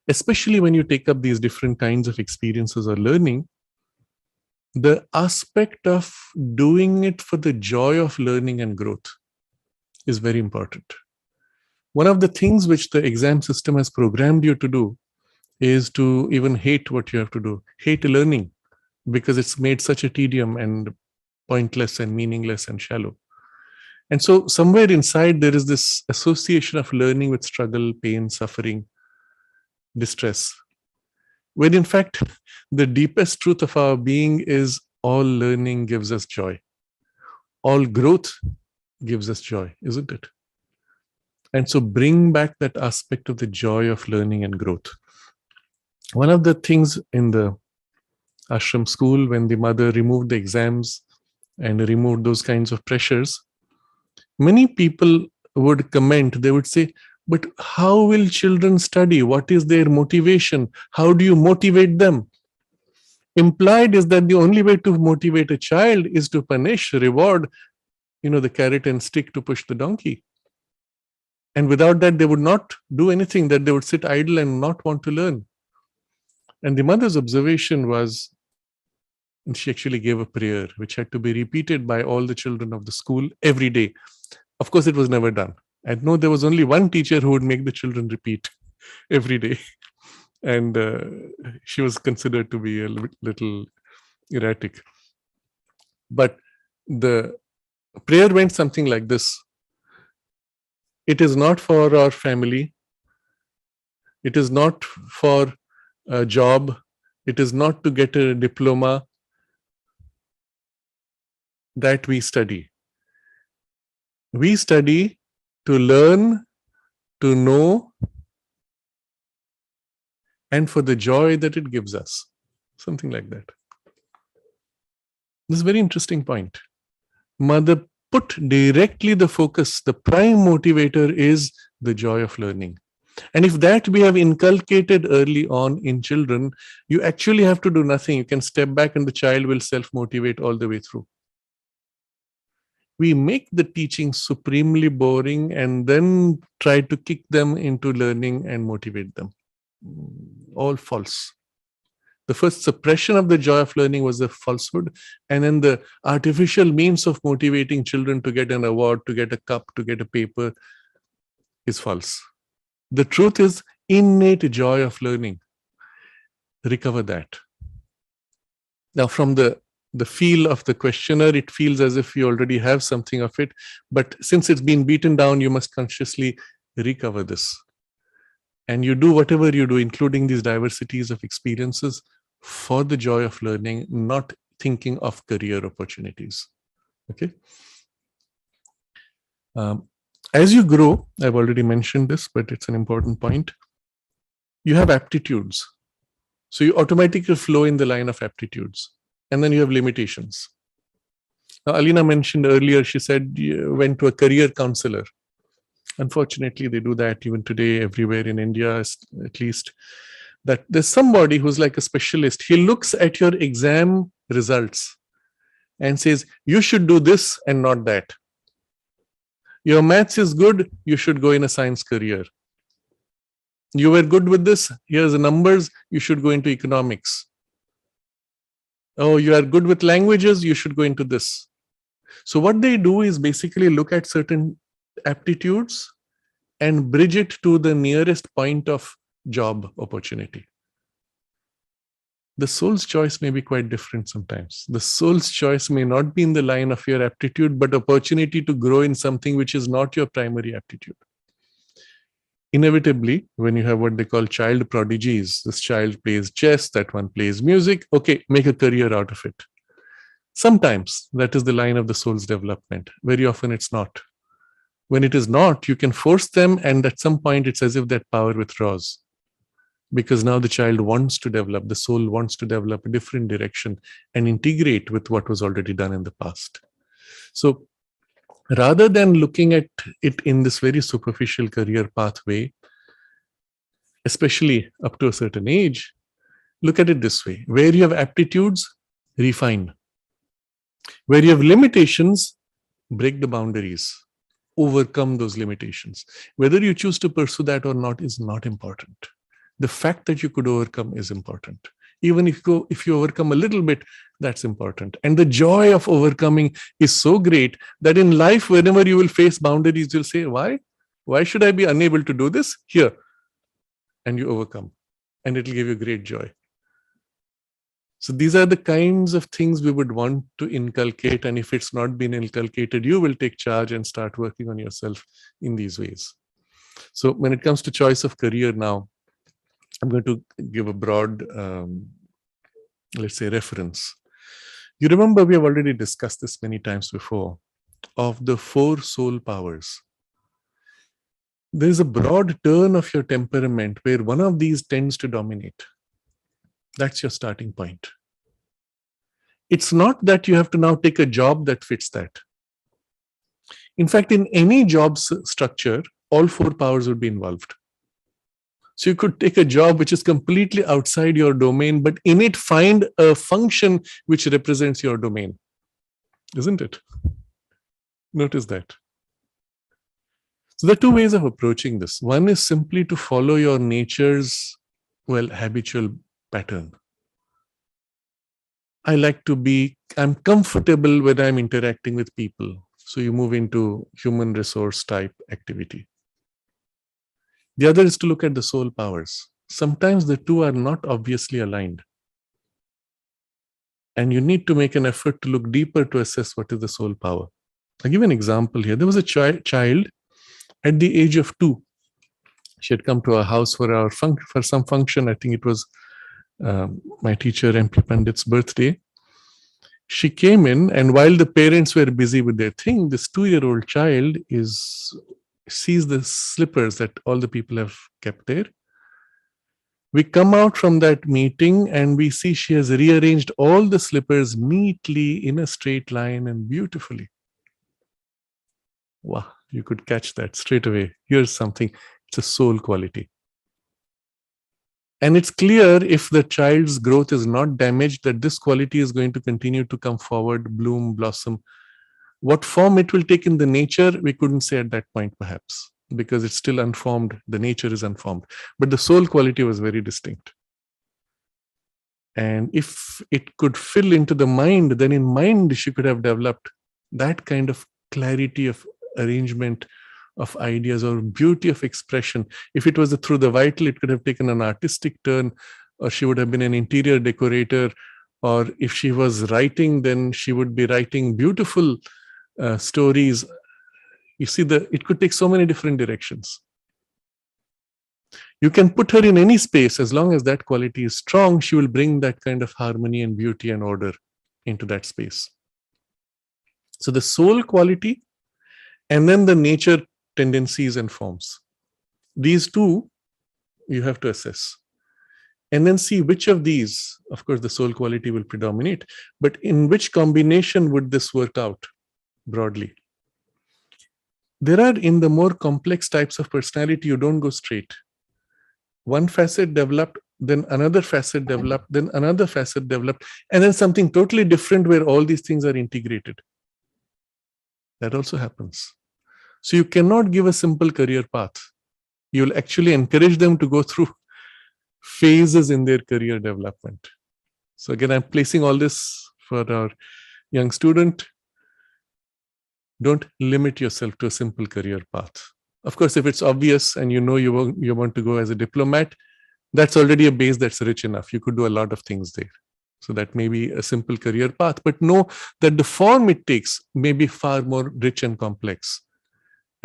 Especially when you take up these different kinds of experiences or learning, the aspect of doing it for the joy of learning and growth is very important. One of the things which the exam system has programmed you to do is to even hate what you have to do, hate learning, because it's made such a tedium and pointless and meaningless and shallow. And so somewhere inside there is this association of learning with struggle, pain, suffering, distress, when in fact the deepest truth of our being is all learning gives us joy. All growth gives us joy, isn't it? And so bring back that aspect of the joy of learning and growth. One of the things in the ashram school, when the mother removed the exams and removed those kinds of pressures, many people would comment, they would say, but how will children study? What is their motivation? How do you motivate them? Implied is that the only way to motivate a child is to punish, reward, the carrot and stick to push the donkey. And without that, they would not do anything, that they would sit idle and not want to learn. And the mother's observation was, and she actually gave a prayer, which had to be repeated by all the children of the school every day. Of course, it was never done. I know there was only one teacher who would make the children repeat every day. And she was considered to be a little erratic. But the prayer went something like this. It is not for our family. It is not for a job. It is not to get a diploma that we study. We study to learn, to know, and for the joy that it gives us. Something like that. This is a very interesting point. Mother put directly the focus, the prime motivator is the joy of learning. And if that we have inculcated early on in children, you actually have to do nothing. You can step back and the child will self-motivate all the way through. We make the teaching supremely boring and then try to kick them into learning and motivate them. All false. The first suppression of the joy of learning was a falsehood, and then the artificial means of motivating children to get an award, to get a cup, to get a paper is false. The truth is innate joy of learning. recover that. Now, from the feel of the questioner, it feels as if you already have something of it. But since it's been beaten down, you must consciously recover this. And you do whatever you do, including these diversities of experiences, for the joy of learning, not thinking of career opportunities. Okay. As you grow, I've already mentioned this, but it's an important point. You have aptitudes. So you automatically flow in the line of aptitudes. And then you have limitations. Now, Alina mentioned earlier, she said you went to a career counselor. Unfortunately, they do that even today, everywhere in India, at least, that there's somebody who's like a specialist. He looks at your exam results and says, you should do this and not that. Your maths is good, you should go in a science career. You were good with this, here's the numbers, you should go into economics. Oh, you are good with languages, you should go into this. So what they do is basically look at certain aptitudes and bridge it to the nearest point of job opportunity. The soul's choice may be quite different sometimes. The soul's choice may not be in the line of your aptitude, but opportunity to grow in something which is not your primary aptitude. Inevitably, when you have what they call child prodigies, this child plays chess, that one plays music, okay, make a career out of it. Sometimes that is the line of the soul's development. Very often it's not. When it is not, you can force them, and at some point it's as if that power withdraws. Because now the child wants to develop, the soul wants to develop a different direction and integrate with what was already done in the past. So rather than looking at it in this very superficial career pathway, especially up to a certain age, look at it this way. Where you have aptitudes, refine. Where you have limitations, break the boundaries, overcome those limitations. Whether you choose to pursue that or not is not important. The fact that you could overcome is important. Even if you overcome a little bit, that's important. And the joy of overcoming is so great that in life, whenever you will face boundaries, you'll say, why? Why should I be unable to do this? Here. And you overcome. And it'll give you great joy. So these are the kinds of things we would want to inculcate. And if it's not been inculcated, you will take charge and start working on yourself in these ways. So when it comes to choice of career now, I'm going to give a broad, let's say, reference. You remember we have already discussed this many times before, of the 4 soul powers. There's a broad turn of your temperament where one of these tends to dominate. That's your starting point. It's not that you have to now take a job that fits that. In fact, in any job structure, all 4 powers would be involved. So you could take a job which is completely outside your domain, but in it find a function which represents your domain. Isn't it? Notice that. So there are 2 ways of approaching this. One is simply to follow your nature's, habitual pattern. I'm comfortable when I'm interacting with people. So you move into human resource type activity. The other is to look at the soul powers. Sometimes the 2 are not obviously aligned. And you need to make an effort to look deeper to assess what is the soul power. I'll give an example here. There was a child at the age of 2. She had come to our house for some function. I think it was my teacher, MP Pandit's birthday. She came in, and while the parents were busy with their thing, this 2-year-old child sees the slippers that all the people have kept there. We come out from that meeting and we see she has rearranged all the slippers neatly in a straight line and beautifully. Wow, you could catch that straight away. Here's something, it's a soul quality. And it's clear if the child's growth is not damaged, that this quality is going to continue to come forward, bloom, blossom. What form it will take in the nature, we couldn't say at that point, perhaps, because it's still unformed. The nature is unformed. But the soul quality was very distinct. And if it could fill into the mind, then in mind, she could have developed that kind of clarity of arrangement of ideas or beauty of expression. If it was through the vital, it could have taken an artistic turn, or she would have been an interior decorator, or if she was writing, then she would be writing beautiful stories. You see, it could take so many different directions. You can put her in any space. As long as that quality is strong, she will bring that kind of harmony and beauty and order into that space. So the soul quality, and then the nature tendencies and forms. These two you have to assess. And then see which of these, of course, the soul quality will predominate, but in which combination would this work out broadly? There are, in the more complex types of personality, you don't go straight. One facet developed, then another facet developed, then another facet developed, and then something totally different where all these things are integrated. That also happens. So you cannot give a simple career path. You'll actually encourage them to go through phases in their career development. So again, I'm placing all this for our young student. Don't limit yourself to a simple career path. Of course, if it's obvious and you know you want to go as a diplomat, that's already a base that's rich enough. You could do a lot of things there. So that may be a simple career path, but know that the form it takes may be far more rich and complex.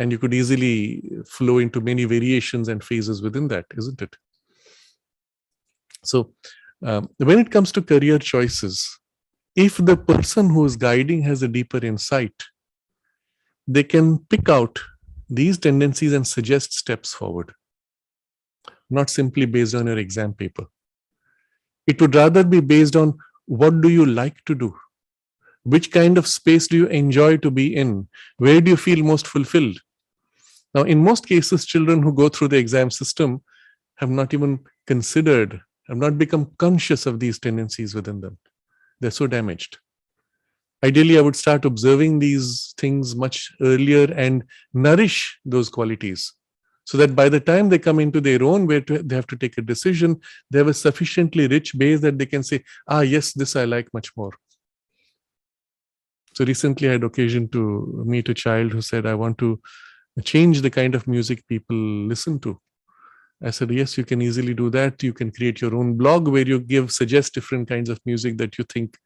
And you could easily flow into many variations and phases within that, isn't it? So when it comes to career choices, if the person who is guiding has a deeper insight, they can pick out these tendencies and suggest steps forward, not simply based on your exam paper. It would rather be based on what do you like to do? Which kind of space do you enjoy to be in? Where do you feel most fulfilled? Now, in most cases, children who go through the exam system have not even considered, have not become conscious of these tendencies within them. They're so damaged. Ideally, I would start observing these things much earlier and nourish those qualities so that by the time they come into their own, where they have to take a decision, they have a sufficiently rich base that they can say, yes, this I like much more. So recently I had occasion to meet a child who said, I want to change the kind of music people listen to. I said, yes, you can easily do that. You can create your own blog where you suggest different kinds of music that you think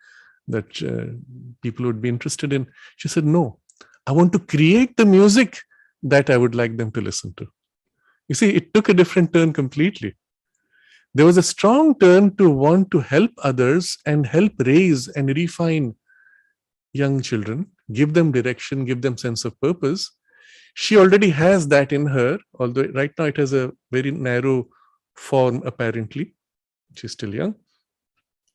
that people would be interested in. She said, no, I want to create the music that I would like them to listen to. You see, it took a different turn completely. There was a strong turn to want to help others and help raise and refine young children, give them direction, give them sense of purpose. She already has that in her, although right now it has a very narrow form apparently. She's still young.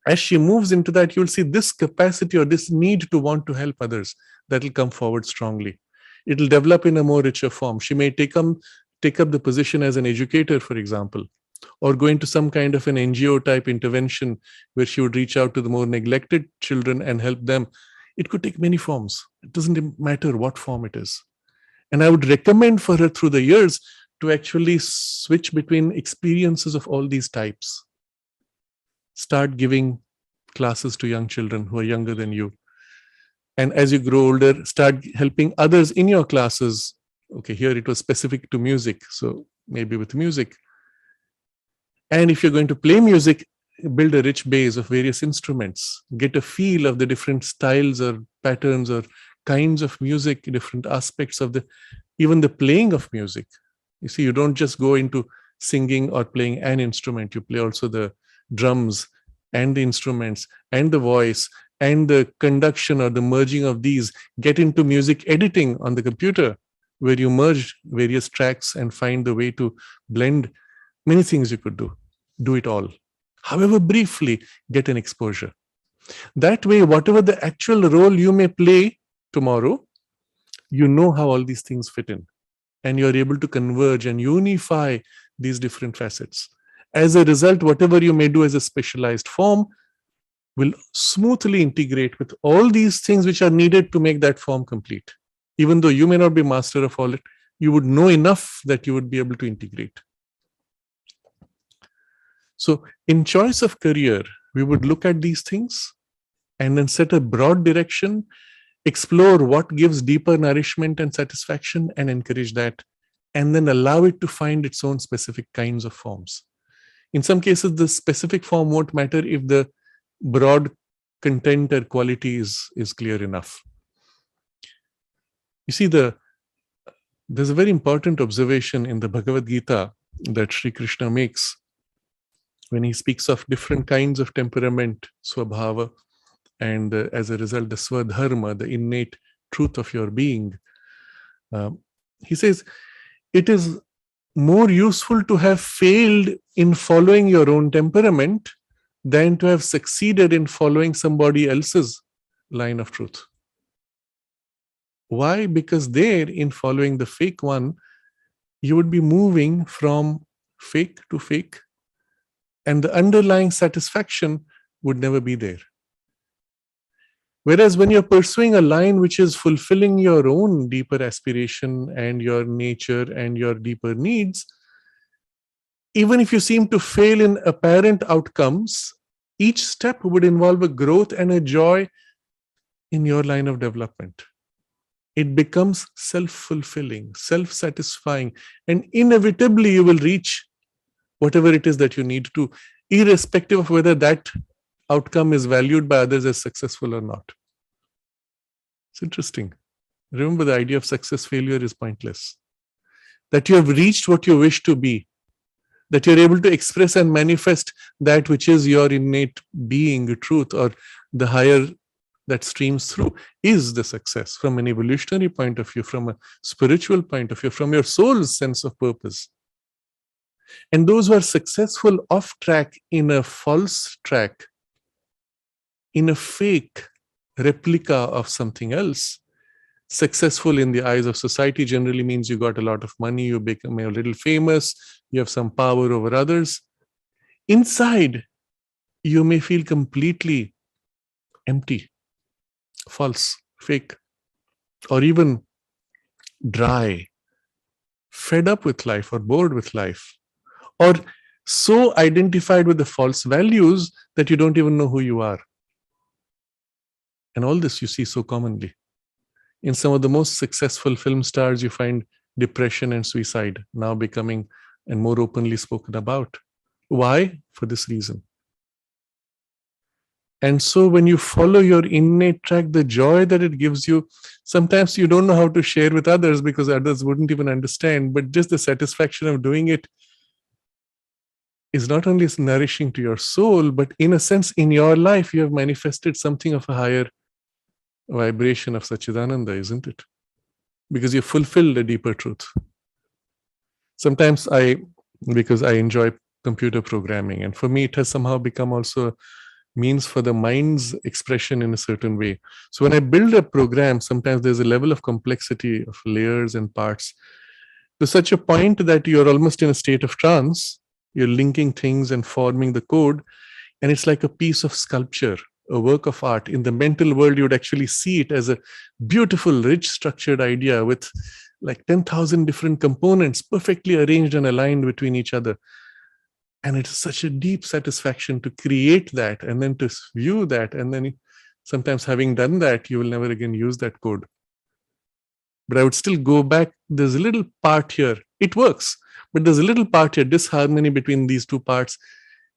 As she moves into that, you'll see this capacity or this need to want to help others that will come forward strongly. It will develop in a more richer form. She may take up the position as an educator, for example, or go into some kind of an NGO type intervention where she would reach out to the more neglected children and help them. It could take many forms. It doesn't matter what form it is. And I would recommend for her through the years to actually switch between experiences of all these types. Start giving classes to young children who are younger than you. And as you grow older, start helping others in your classes. Okay, here it was specific to music, so maybe with music. And if you're going to play music, build a rich base of various instruments. Get a feel of the different styles or patterns or kinds of music, different aspects of even the playing of music. You see, you don't just go into singing or playing an instrument. You play also the drums and the instruments and the voice and the conduction or the merging of these. Get into music editing on the computer where you merge various tracks and find the way to blend many things you could do. Do it all. However briefly, get an exposure. That way, whatever the actual role you may play tomorrow, you know how all these things fit in. And you're able to converge and unify these different facets. As a result, whatever you may do as a specialized form will smoothly integrate with all these things which are needed to make that form complete. Even though you may not be master of all it, you would know enough that you would be able to integrate. So in choice of career, we would look at these things and then set a broad direction, explore what gives deeper nourishment and satisfaction and encourage that, and then allow it to find its own specific kinds of forms. In some cases, the specific form won't matter if the broad content or quality is clear enough. You see, there's a very important observation in the Bhagavad Gita that Sri Krishna makes when he speaks of different kinds of temperament, swabhava, and as a result, the swadharma, the innate truth of your being. He says, it is more useful to have failed in following your own temperament than to have succeeded in following somebody else's line of truth. Why? Because there, in following the fake one, you would be moving from fake to fake, and the underlying satisfaction would never be there. Whereas when you're pursuing a line which is fulfilling your own deeper aspiration and your nature and your deeper needs, even if you seem to fail in apparent outcomes, each step would involve a growth and a joy in your line of development. It becomes self-fulfilling, self-satisfying, and inevitably you will reach whatever it is that you need to, irrespective of whether that outcome is valued by others as successful or not. It's interesting. Remember, the idea of success failure is pointless. That you have reached what you wish to be, that you're able to express and manifest that which is your innate being, truth, or the higher that streams through, is the success from an evolutionary point of view, from a spiritual point of view, from your soul's sense of purpose. And those who are successful off track, in a false track, in a fake replica of something else, successful in the eyes of society generally means you got a lot of money, you become a little famous, you have some power over others. Inside, you may feel completely empty, false, fake, or even dry, fed up with life or bored with life, or so identified with the false values that you don't even know who you are. And all this you see so commonly. In some of the most successful film stars, you find depression and suicide now becoming and more openly spoken about. Why? For this reason. And so when you follow your innate track, the joy that it gives you, sometimes you don't know how to share with others because others wouldn't even understand, but just the satisfaction of doing it is not only nourishing to your soul, but in a sense, in your life, you have manifested something of a higher vibration of Satchidananda, isn't it? Because you fulfilled a deeper truth. Sometimes because I enjoy computer programming, and for me, it has somehow become also a means for the mind's expression in a certain way. So when I build a program, sometimes there's a level of complexity of layers and parts to such a point that you're almost in a state of trance. You're linking things and forming the code, and it's like a piece of sculpture, a work of art. In the mental world, you would actually see it as a beautiful, rich, structured idea with like 10,000 different components perfectly arranged and aligned between each other. And it's such a deep satisfaction to create that and then to view that. And then sometimes having done that, you will never again use that code. But I would still go back. There's a little part here. It works, but there's a little part here, disharmony between these two parts.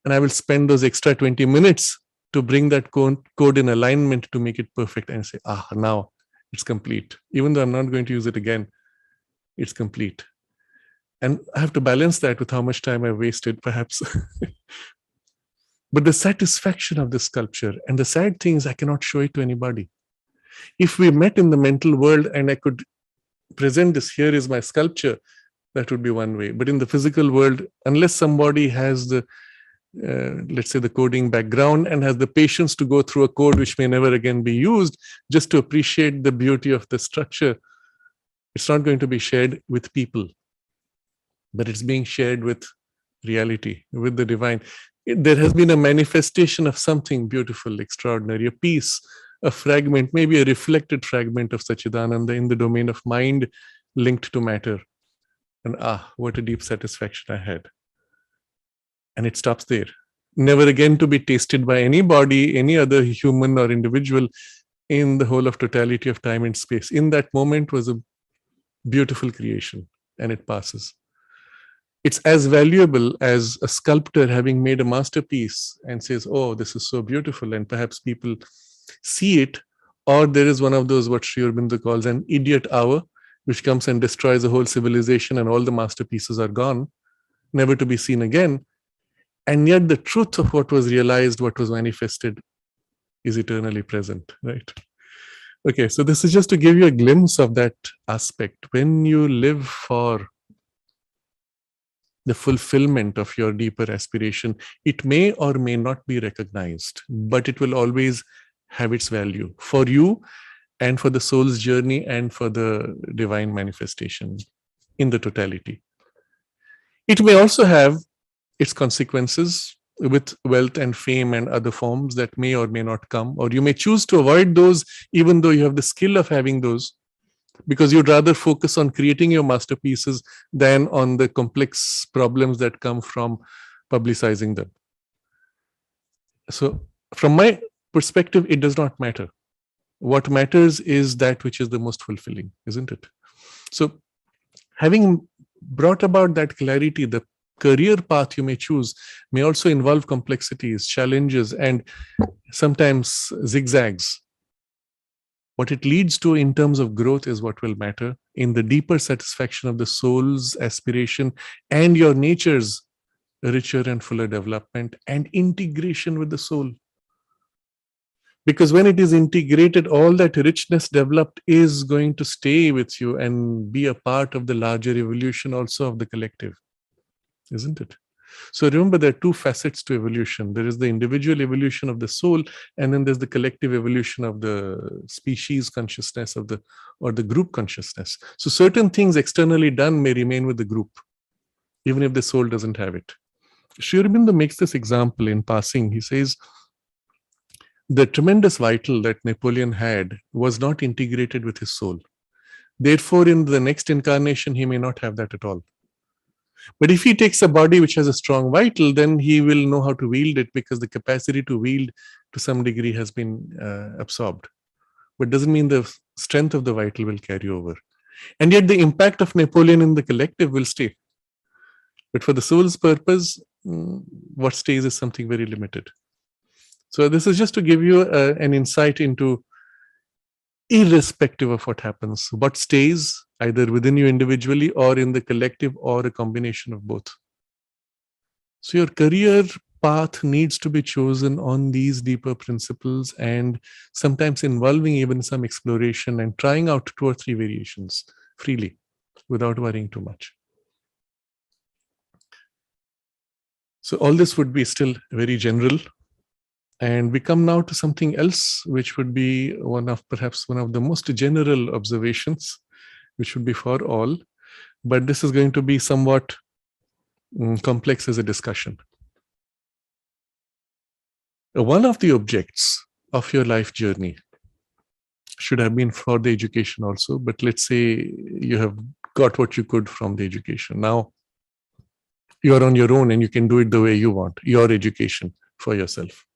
And I will spend those extra 20 minutes to bring that code in alignment to make it perfect and say, now it's complete. Even though I'm not going to use it again, it's complete. And I have to balance that with how much time I wasted, perhaps. But the satisfaction of the sculpture, and the sad thing is I cannot show it to anybody. If we met in the mental world and I could present this, here is my sculpture, that would be one way. But in the physical world, unless somebody has the, let's say, the coding background and has the patience to go through a code which may never again be used, just to appreciate the beauty of the structure, it's not going to be shared with people, but it's being shared with reality, with the divine. There has been a manifestation of something beautiful, extraordinary, a piece, a fragment, maybe a reflected fragment of Satchidananda in the domain of mind linked to matter. And what a deep satisfaction I had. And it stops there. Never again to be tasted by anybody, any other human or individual in the whole of totality of time and space. In that moment was a beautiful creation, and it passes. It's as valuable as a sculptor having made a masterpiece and says, oh, this is so beautiful, and perhaps people see it, or there is one of those what Sri Aurobindo calls an idiot hour, which comes and destroys the whole civilization and all the masterpieces are gone, never to be seen again. And yet the truth of what was realized, what was manifested, is eternally present, right? Okay, so this is just to give you a glimpse of that aspect. When you live for the fulfillment of your deeper aspiration, it may or may not be recognized, but it will always have its value for you and for the soul's journey and for the divine manifestation in the totality. It may also have its consequences with wealth and fame and other forms that may or may not come, or you may choose to avoid those even though you have the skill of having those, because you'd rather focus on creating your masterpieces than on the complex problems that come from publicizing them. So from my perspective, it does not matter. What matters is that which is the most fulfilling, isn't it? So having brought about that clarity, the career path you may choose may also involve complexities, challenges, and sometimes zigzags. What it leads to in terms of growth is what will matter in the deeper satisfaction of the soul's aspiration and your nature's richer and fuller development and integration with the soul. Because when it is integrated, all that richness developed is going to stay with you and be a part of the larger evolution also of the collective, isn't it? So remember, there are two facets to evolution. There is the individual evolution of the soul, and then there's the collective evolution of the species consciousness of or the group consciousness. So certain things externally done may remain with the group, even if the soul doesn't have it. Sri Aurobindo makes this example in passing. He says, the tremendous vital that Napoleon had was not integrated with his soul. Therefore, in the next incarnation, he may not have that at all. But if he takes a body which has a strong vital, then he will know how to wield it, because the capacity to wield to some degree has been absorbed. But doesn't mean the strength of the vital will carry over. And yet the impact of Napoleon in the collective will stay. But for the soul's purpose, what stays is something very limited. So this is just to give you an insight into, irrespective of what happens, what stays either within you individually or in the collective or a combination of both. So your career path needs to be chosen on these deeper principles, and sometimes involving even some exploration and trying out 2 or 3 variations freely without worrying too much. So all this would be still very general. And we come now to something else, which would be perhaps one of the most general observations, which would be for all. But this is going to be somewhat complex as a discussion. One of the objects of your life journey should have been for the education also, but let's say you have got what you could from the education. Now you're on your own and you can do it the way you want, your education for yourself.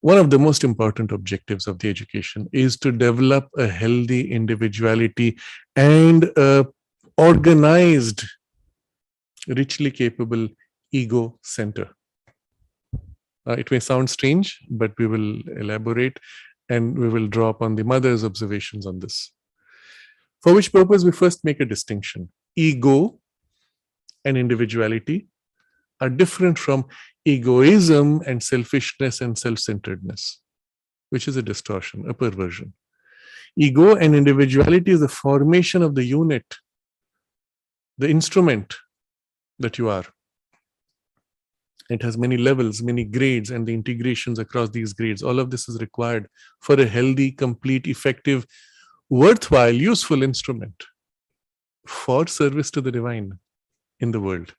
One of the most important objectives of the education is to develop a healthy individuality and a organized, richly capable ego center. It may sound strange, but we will elaborate and we will draw upon the mother's observations on this. For which purpose we first make a distinction. Ego and individuality are different from egoism and selfishness and self-centeredness, which is a distortion, a perversion. Ego and individuality is the formation of the unit, the instrument that you are. It has many levels, many grades, and the integrations across these grades. All of this is required for a healthy, complete, effective, worthwhile, useful instrument for service to the divine in the world.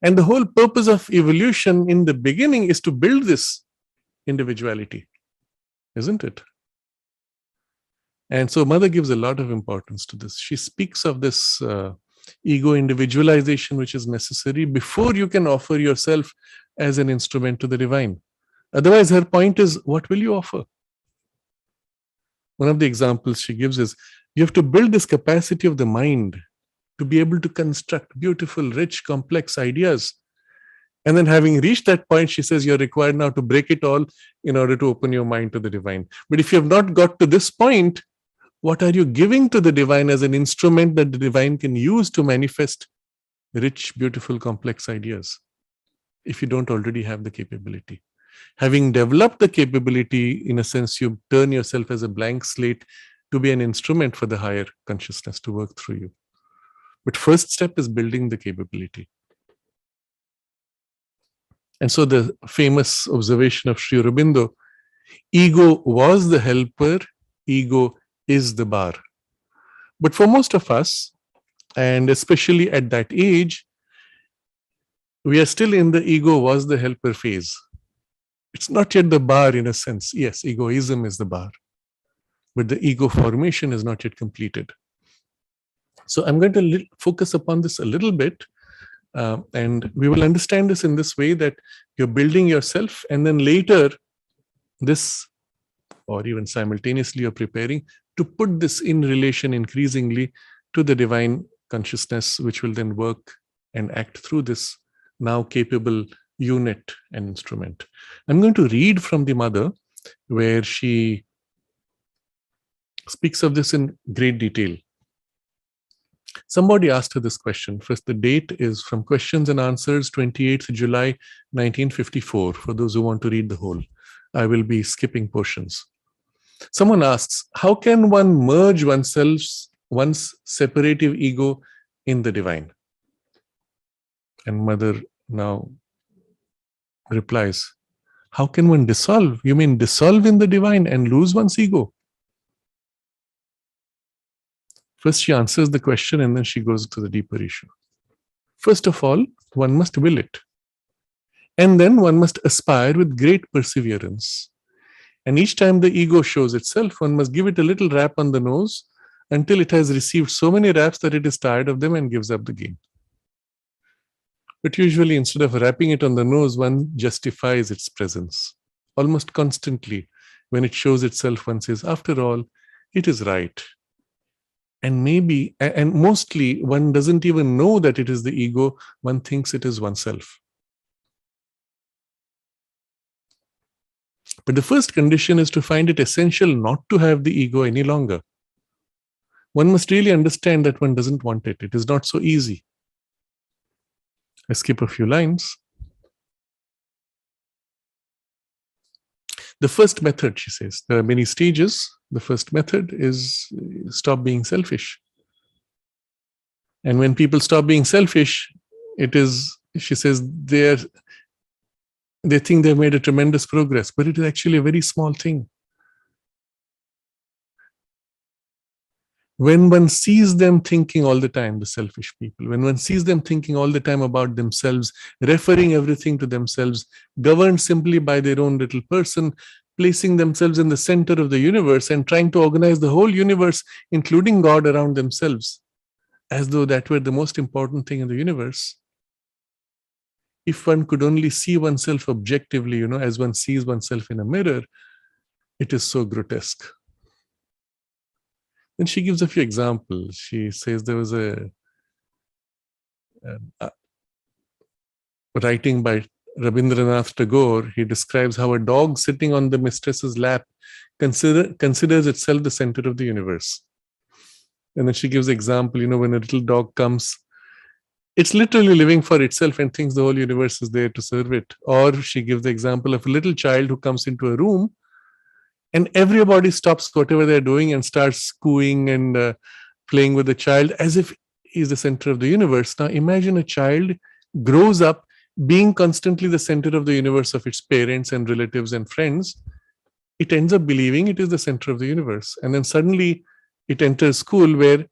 And the whole purpose of evolution in the beginning is to build this individuality, isn't it? And so Mother gives a lot of importance to this. She speaks of this ego individualization, which is necessary before you can offer yourself as an instrument to the divine. Otherwise, her point is, what will you offer? One of the examples she gives is, you have to build this capacity of the mind to be able to construct beautiful, rich, complex ideas. And then having reached that point, she says, you're required now to break it all in order to open your mind to the divine. But if you have not got to this point, what are you giving to the divine as an instrument that the divine can use to manifest rich, beautiful, complex ideas, if you don't already have the capability? Having developed the capability, in a sense, you turn yourself as a blank slate to be an instrument for the higher consciousness to work through you. But first step is building the capability. And so the famous observation of Sri Aurobindo, ego was the helper, ego is the bar. But for most of us, and especially at that age, we are still in the ego was the helper phase. It's not yet the bar in a sense. Yes, egoism is the bar, but the ego formation is not yet completed. So I'm going to focus upon this a little bit, and we will understand this in this way, that you're building yourself, and then later this, or even simultaneously, you're preparing to put this in relation increasingly to the divine consciousness, which will then work and act through this now capable unit and instrument. I'm going to read from the mother, where she speaks of this in great detail. Somebody asked her this question. First, the date is from Questions and Answers, 28th July 1954, for those who want to read the whole. I will be skipping portions. Someone asks, how can one merge one's separative ego in the divine? And mother now replies, how can one dissolve? You mean dissolve in the divine and lose one's ego? First, she answers the question, and then she goes to the deeper issue. First of all, one must will it. And then one must aspire with great perseverance. And each time the ego shows itself, one must give it a little rap on the nose until it has received so many raps that it is tired of them and gives up the game. But usually, instead of rapping it on the nose, one justifies its presence. Almost constantly, when it shows itself, one says, after all, it is right. And maybe, and mostly, one doesn't even know that it is the ego, one thinks it is oneself. But the first condition is to find it essential not to have the ego any longer. One must really understand that one doesn't want it. It is not so easy. I skip a few lines. The first method, she says, there are many stages. The first method is stop being selfish. And when people stop being selfish, it is, she says, they think they've made a tremendous progress, but it is actually a very small thing. When one sees them thinking all the time, the selfish people, when one sees them thinking all the time about themselves, referring everything to themselves, governed simply by their own little person, placing themselves in the center of the universe and trying to organize the whole universe, including God, around themselves, as though that were the most important thing in the universe. If one could only see oneself objectively, as one sees oneself in a mirror, it is so grotesque. Then she gives a few examples. She says there was a writing by Rabindranath Tagore. He describes how a dog sitting on the mistress's lap considers itself the center of the universe. And then she gives an example, when a little dog comes, it's literally living for itself and thinks the whole universe is there to serve it. Or she gives the example of a little child who comes into a room and everybody stops whatever they're doing and starts cooing and playing with the child as if he's the center of the universe. Now imagine a child grows up being constantly the center of the universe of its parents and relatives and friends. It ends up believing it is the center of the universe. And then suddenly it enters school where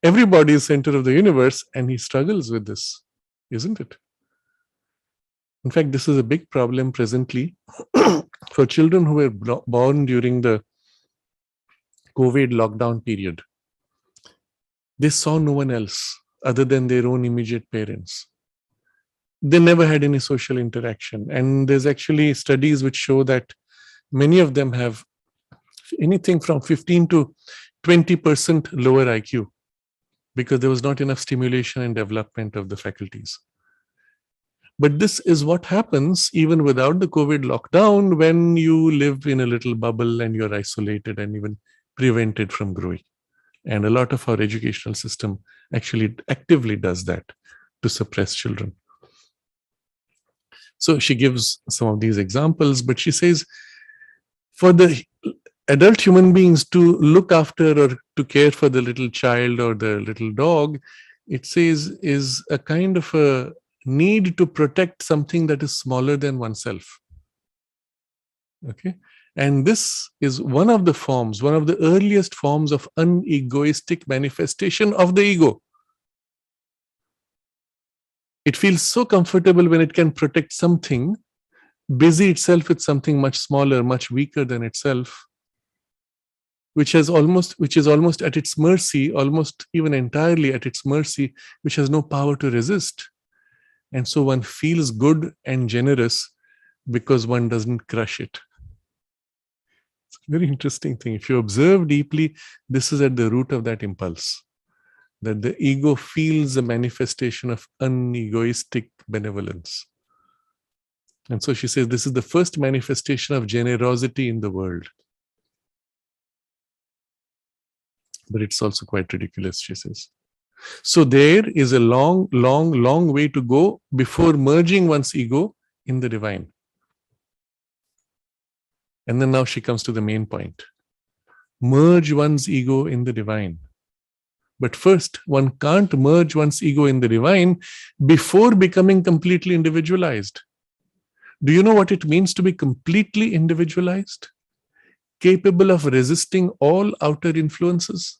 everybody is center of the universe, and he struggles with this, isn't it? In fact, this is a big problem presently for children who were born during the COVID lockdown period. They saw no one else other than their own immediate parents. They never had any social interaction. And there's actually studies which show that many of them have anything from 15 to 20% lower IQ. because there was not enough stimulation and development of the faculties. But this is what happens even without the COVID lockdown, when you live in a little bubble and you're isolated and even prevented from growing. And a lot of our educational system actually actively does that to suppress children. So she gives some of these examples, but she says for the adult human beings to look after or to care for the little child or the little dog, it says is a kind of a need to protect something that is smaller than oneself. Okay. And this is one of the forms, one of the earliest forms of unegoistic manifestation of the ego. It feels so comfortable when it can protect something, busy itself with something much smaller, much weaker than itself, which is almost at its mercy, almost even entirely at its mercy, which has no power to resist. And so one feels good and generous because one doesn't crush it. It's a very interesting thing. If you observe deeply, this is at the root of that impulse, that the ego feels a manifestation of unegoistic benevolence. And so she says this is the first manifestation of generosity in the world. But it's also quite ridiculous, she says. So there is a long, long, long way to go before merging one's ego in the divine. And then now she comes to the main point. Merge one's ego in the divine. But first, one can't merge one's ego in the divine before becoming completely individualized. Do you know what it means to be completely individualized? Capable of resisting all outer influences?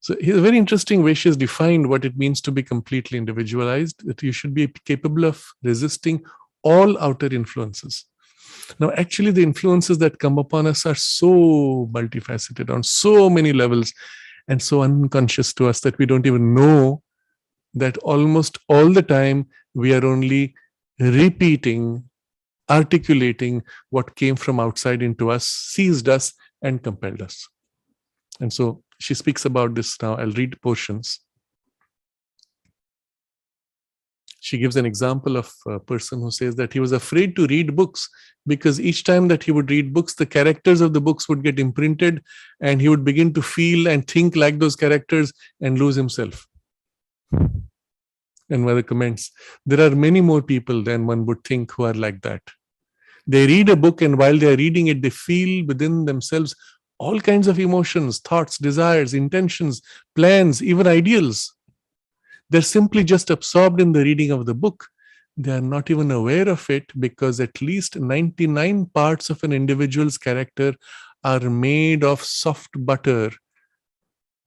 So here's a very interesting way she has defined what it means to be completely individualized, that you should be capable of resisting all outer influences. Now, actually, the influences that come upon us are so multifaceted on so many levels and so unconscious to us that we don't even know that almost all the time we are only repeating, articulating what came from outside into us, seized us, and compelled us. And so she speaks about this now. I'll read portions. She gives an example of a person who says that he was afraid to read books because each time that he would read books, the characters of the books would get imprinted and he would begin to feel and think like those characters and lose himself. And mother comments, there are many more people than one would think who are like that. They read a book and while they are reading it, they feel within themselves all kinds of emotions, thoughts, desires, intentions, plans, even ideals. They're simply just absorbed in the reading of the book. They are not even aware of it because at least 99 parts of an individual's character are made of soft butter,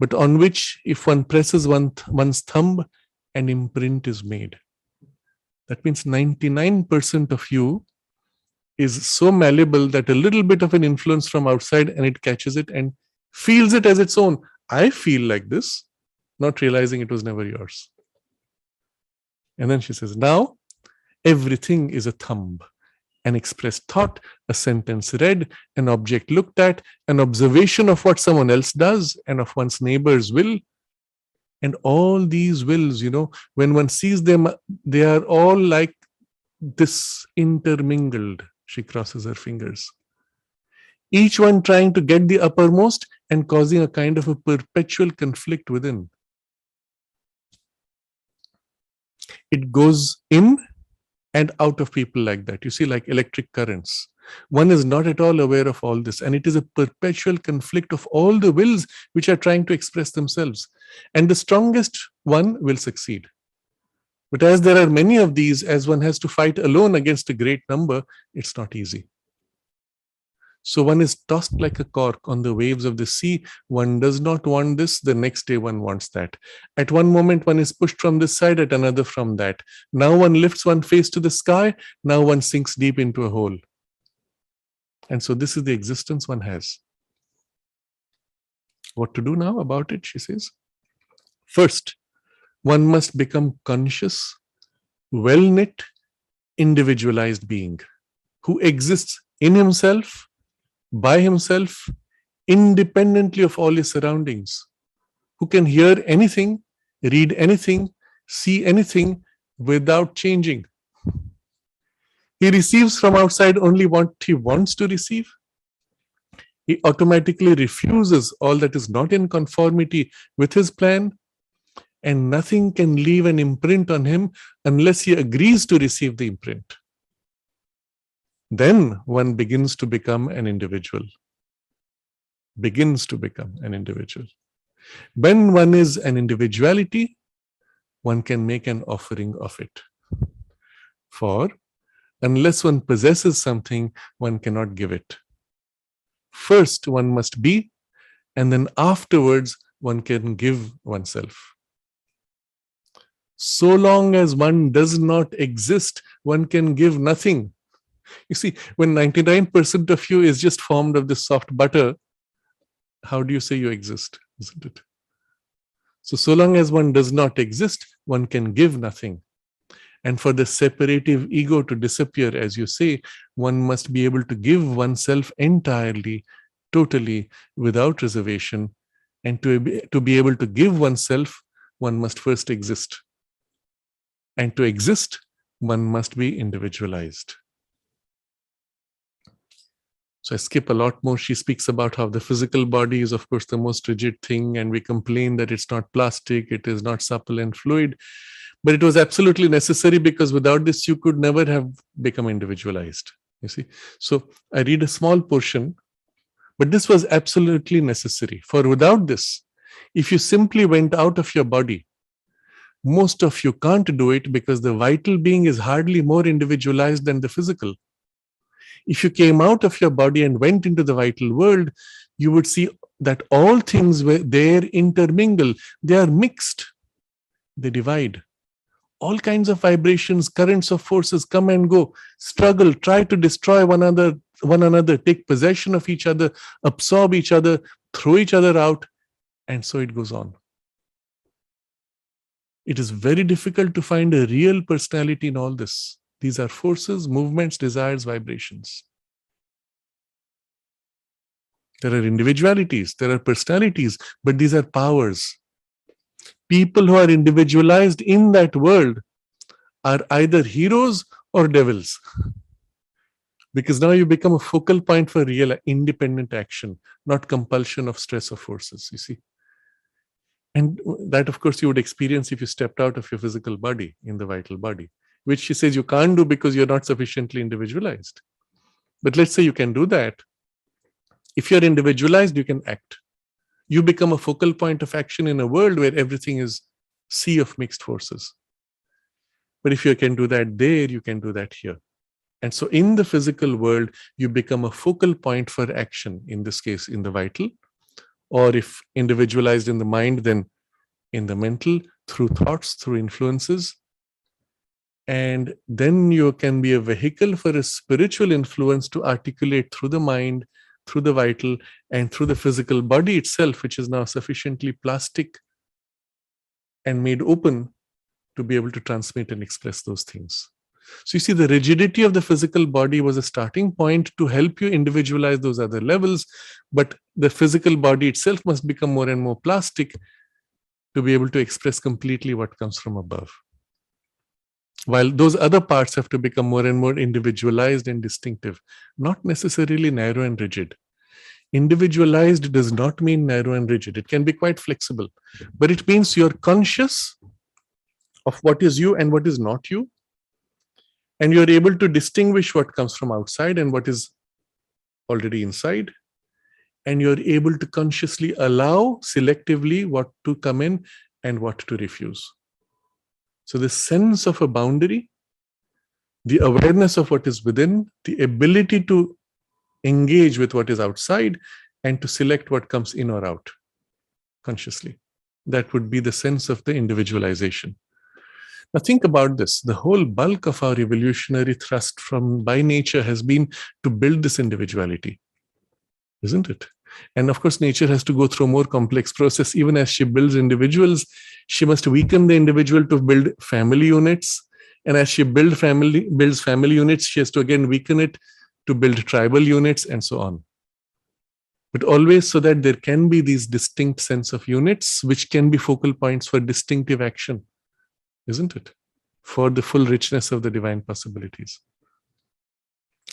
but on which, if one presses one's thumb, an imprint is made. That means 99% of you is so malleable that a little bit of an influence from outside and it catches it and feels it as its own. I feel like this, not realizing it was never yours. And then she says, now everything is a thumb, an expressed thought, a sentence read, an object looked at, an observation of what someone else does and of one's neighbor's will. And all these wills, when one sees them, they are all like this intermingled. She crosses her fingers. Each one trying to get the uppermost and causing a kind of a perpetual conflict within. It goes in and out of people like that. You see, like electric currents. One is not at all aware of all this. And it is a perpetual conflict of all the wills which are trying to express themselves. And the strongest one will succeed. But as there are many of these, as one has to fight alone against a great number, it's not easy. So one is tossed like a cork on the waves of the sea. One does not want this, the next day one wants that. At one moment one is pushed from this side, at another from that. Now one lifts one face to the sky, now one sinks deep into a hole. And so this is the existence one has. What to do now about it, she says? First, one must become conscious, well-knit, individualized being who exists in himself, by himself, independently of all his surroundings, who can hear anything, read anything, see anything without changing. He receives from outside only what he wants to receive. He automatically refuses all that is not in conformity with his plan, and nothing can leave an imprint on him unless he agrees to receive the imprint. Then one begins to become an individual. Begins to become an individual. When one is an individuality, one can make an offering of it. For unless one possesses something, one cannot give it. First, one must be, and then afterwards, one can give oneself. So long as one does not exist, one can give nothing. You see, when 99% of you is just formed of this soft butter, how do you say you exist, isn't it? So long as one does not exist, one can give nothing. And for the separative ego to disappear, as you say, one must be able to give oneself entirely, totally, without reservation. And to be able to give oneself, one must first exist. And to exist, one must be individualized. So I skip a lot more. She speaks about how the physical body is, of course, the most rigid thing, and we complain that it's not plastic, it is not supple and fluid. But it was absolutely necessary, because without this, you could never have become individualized. You see? So I read a small portion, but this was absolutely necessary. For without this, if you simply went out of your body, most of you can't do it, because the vital being is hardly more individualized than the physical. If you came out of your body and went into the vital world, you would see that all things were there intermingle. They are mixed. They divide. All kinds of vibrations, currents of forces come and go, struggle, try to destroy one another, take possession of each other, absorb each other, throw each other out, and so it goes on. It is very difficult to find a real personality in all this. These are forces, movements, desires, vibrations. There are individualities, there are personalities, but these are powers. People who are individualized in that world are either heroes or devils. Because now you become a focal point for real independent action, not compulsion of stress of forces, you see. And that, of course, you would experience if you stepped out of your physical body in the vital body, which she says you can't do because you're not sufficiently individualized. But let's say you can do that. If you're individualized, you can act. You become a focal point of action in a world where everything is sea of mixed forces. But if you can do that there, you can do that here. And so in the physical world, you become a focal point for action, in this case, in the vital, or if individualized in the mind, then in the mental, through thoughts, through influences. And then you can be a vehicle for a spiritual influence to articulate through the mind, through the vital, and through the physical body itself, which is now sufficiently plastic and made open to be able to transmit and express those things. So you see, the rigidity of the physical body was a starting point to help you individualize those other levels, but the physical body itself must become more and more plastic to be able to express completely what comes from above. While those other parts have to become more and more individualized and distinctive, not necessarily narrow and rigid. Individualized does not mean narrow and rigid. It can be quite flexible, but it means you're conscious of what is you and what is not you. And you're able to distinguish what comes from outside and what is already inside. And you're able to consciously allow selectively what to come in and what to refuse. So the sense of a boundary, the awareness of what is within, the ability to engage with what is outside, and to select what comes in or out consciously. That would be the sense of the individualization. Now think about this. The whole bulk of our evolutionary thrust from by nature has been to build this individuality, isn't it? And of course, nature has to go through a more complex process. Even as she builds individuals, she must weaken the individual to build family units. And as she builds family units, she has to again weaken it to build tribal units and so on. but always so that there can be these distinct sense of units, which can be focal points for distinctive action, isn't it? For the full richness of the divine possibilities.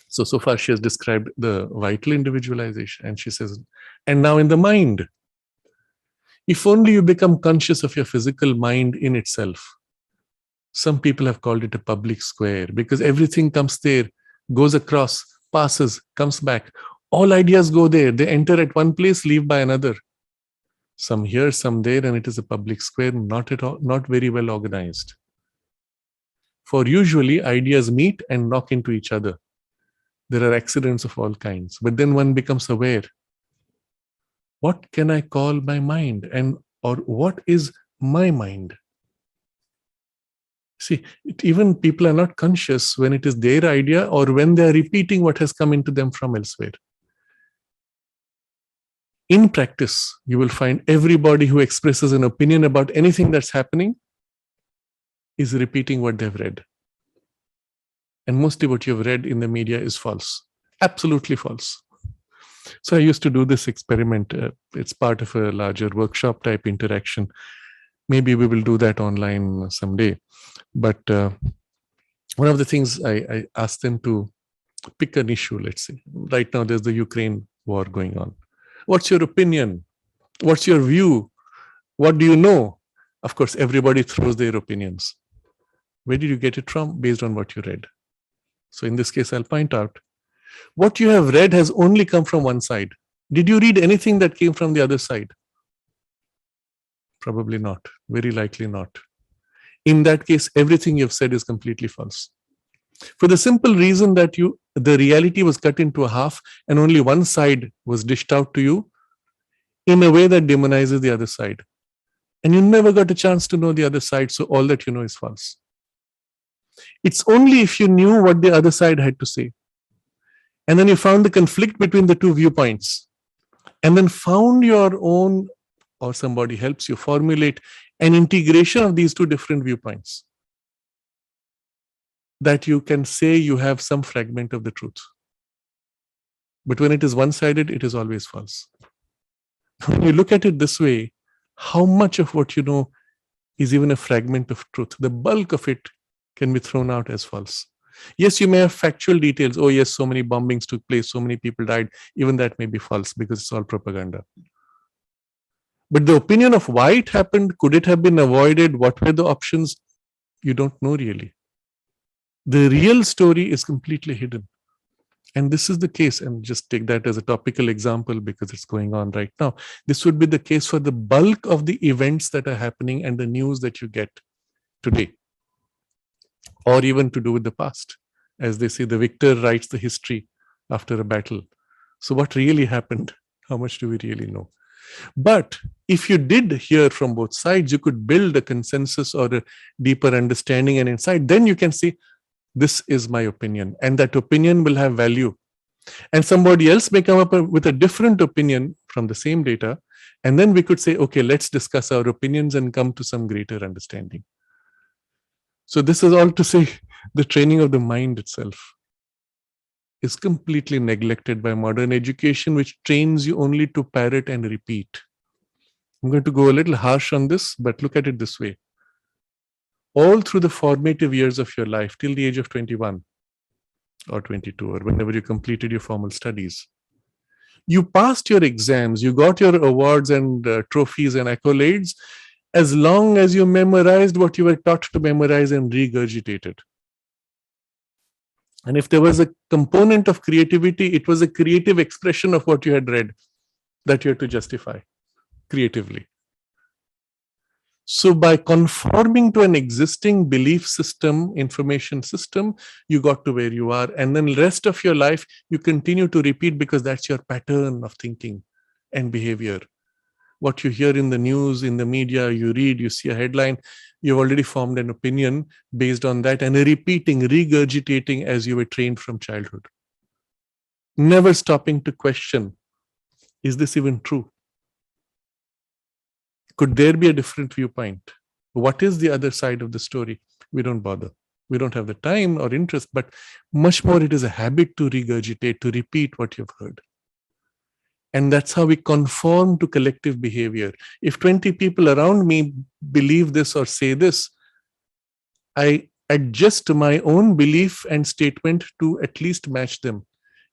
So far she has described the vital individualization, and she says, and now in the mind, if only you become conscious of your physical mind in itself. Some people have called it a public square because everything comes there, goes across, passes, comes back. All ideas go there. They enter at one place, leave by another. Some here, some there, and it is a public square, not at all, not very well organized. For usually ideas meet and knock into each other. There are accidents of all kinds, but then one becomes aware. What can I call my mind? Or what is my mind? See, even people are not conscious when it is their idea or when they are repeating what has come into them from elsewhere. In practice, you will find everybody who expresses an opinion about anything that's happening is repeating what they've read. And mostly what you've read in the media is false, absolutely false. So I used to do this experiment. It's part of a larger workshop type interaction. Maybe we will do that online someday. But one of the things I asked them to pick an issue, let's say. Right now there's the Ukraine war going on. What's your opinion? What's your view? What do you know? Of course, everybody throws their opinions. Where did you get it from? Based on what you read. So in this case, I'll point out, what you have read has only come from one side. Did you read anything that came from the other side? Probably not. Very likely not. In that case, everything you've said is completely false. For the simple reason that the reality was cut into a half and only one side was dished out to you in a way that demonizes the other side. And you never got a chance to know the other side, so all that you know is false. It's only if you knew what the other side had to say, and then you found the conflict between the two viewpoints, and then found your own, or somebody helps you formulate an integration of these two different viewpoints, that you can say you have some fragment of the truth. But when it is one-sided, it is always false. When you look at it this way, how much of what you know is even a fragment of truth? The bulk of it can be thrown out as false. Yes, you may have factual details. Oh yes, so many bombings took place, so many people died. Even that may be false because it's all propaganda. But the opinion of why it happened, could it have been avoided, what were the options, you don't know really. The real story is completely hidden. And this is the case, and just take that as a topical example because it's going on right now. This would be the case for the bulk of the events that are happening and the news that you get today, or even to do with the past. As they say, the victor writes the history after a battle. So what really happened? How much do we really know? But if you did hear from both sides, you could build a consensus or a deeper understanding and insight. Then you can say, this is my opinion, and that opinion will have value. And somebody else may come up with a different opinion from the same data. And then we could say, okay, let's discuss our opinions and come to some greater understanding. So this is all to say the training of the mind itself is completely neglected by modern education, which trains you only to parrot and repeat. I'm going to go a little harsh on this, but look at it this way. All through the formative years of your life, till the age of 21 or 22, or whenever you completed your formal studies, you passed your exams, you got your awards and trophies and accolades, as long as you memorized what you were taught to memorize and regurgitated. And if there was a component of creativity, it was a creative expression of what you had read that you had to justify creatively. So by conforming to an existing belief system, information system, you got to where you are. And then the rest of your life, you continue to repeat because that's your pattern of thinking and behavior. What you hear in the news, in the media, you read, you see a headline, you've already formed an opinion based on that and repeating, regurgitating as you were trained from childhood. Never stopping to question, is this even true? Could there be a different viewpoint? What is the other side of the story? We don't bother. We don't have the time or interest, but much more it is a habit to regurgitate, to repeat what you've heard. And that's how we conform to collective behavior. If 20 people around me believe this or say this, I adjust my own belief and statement to at least match them.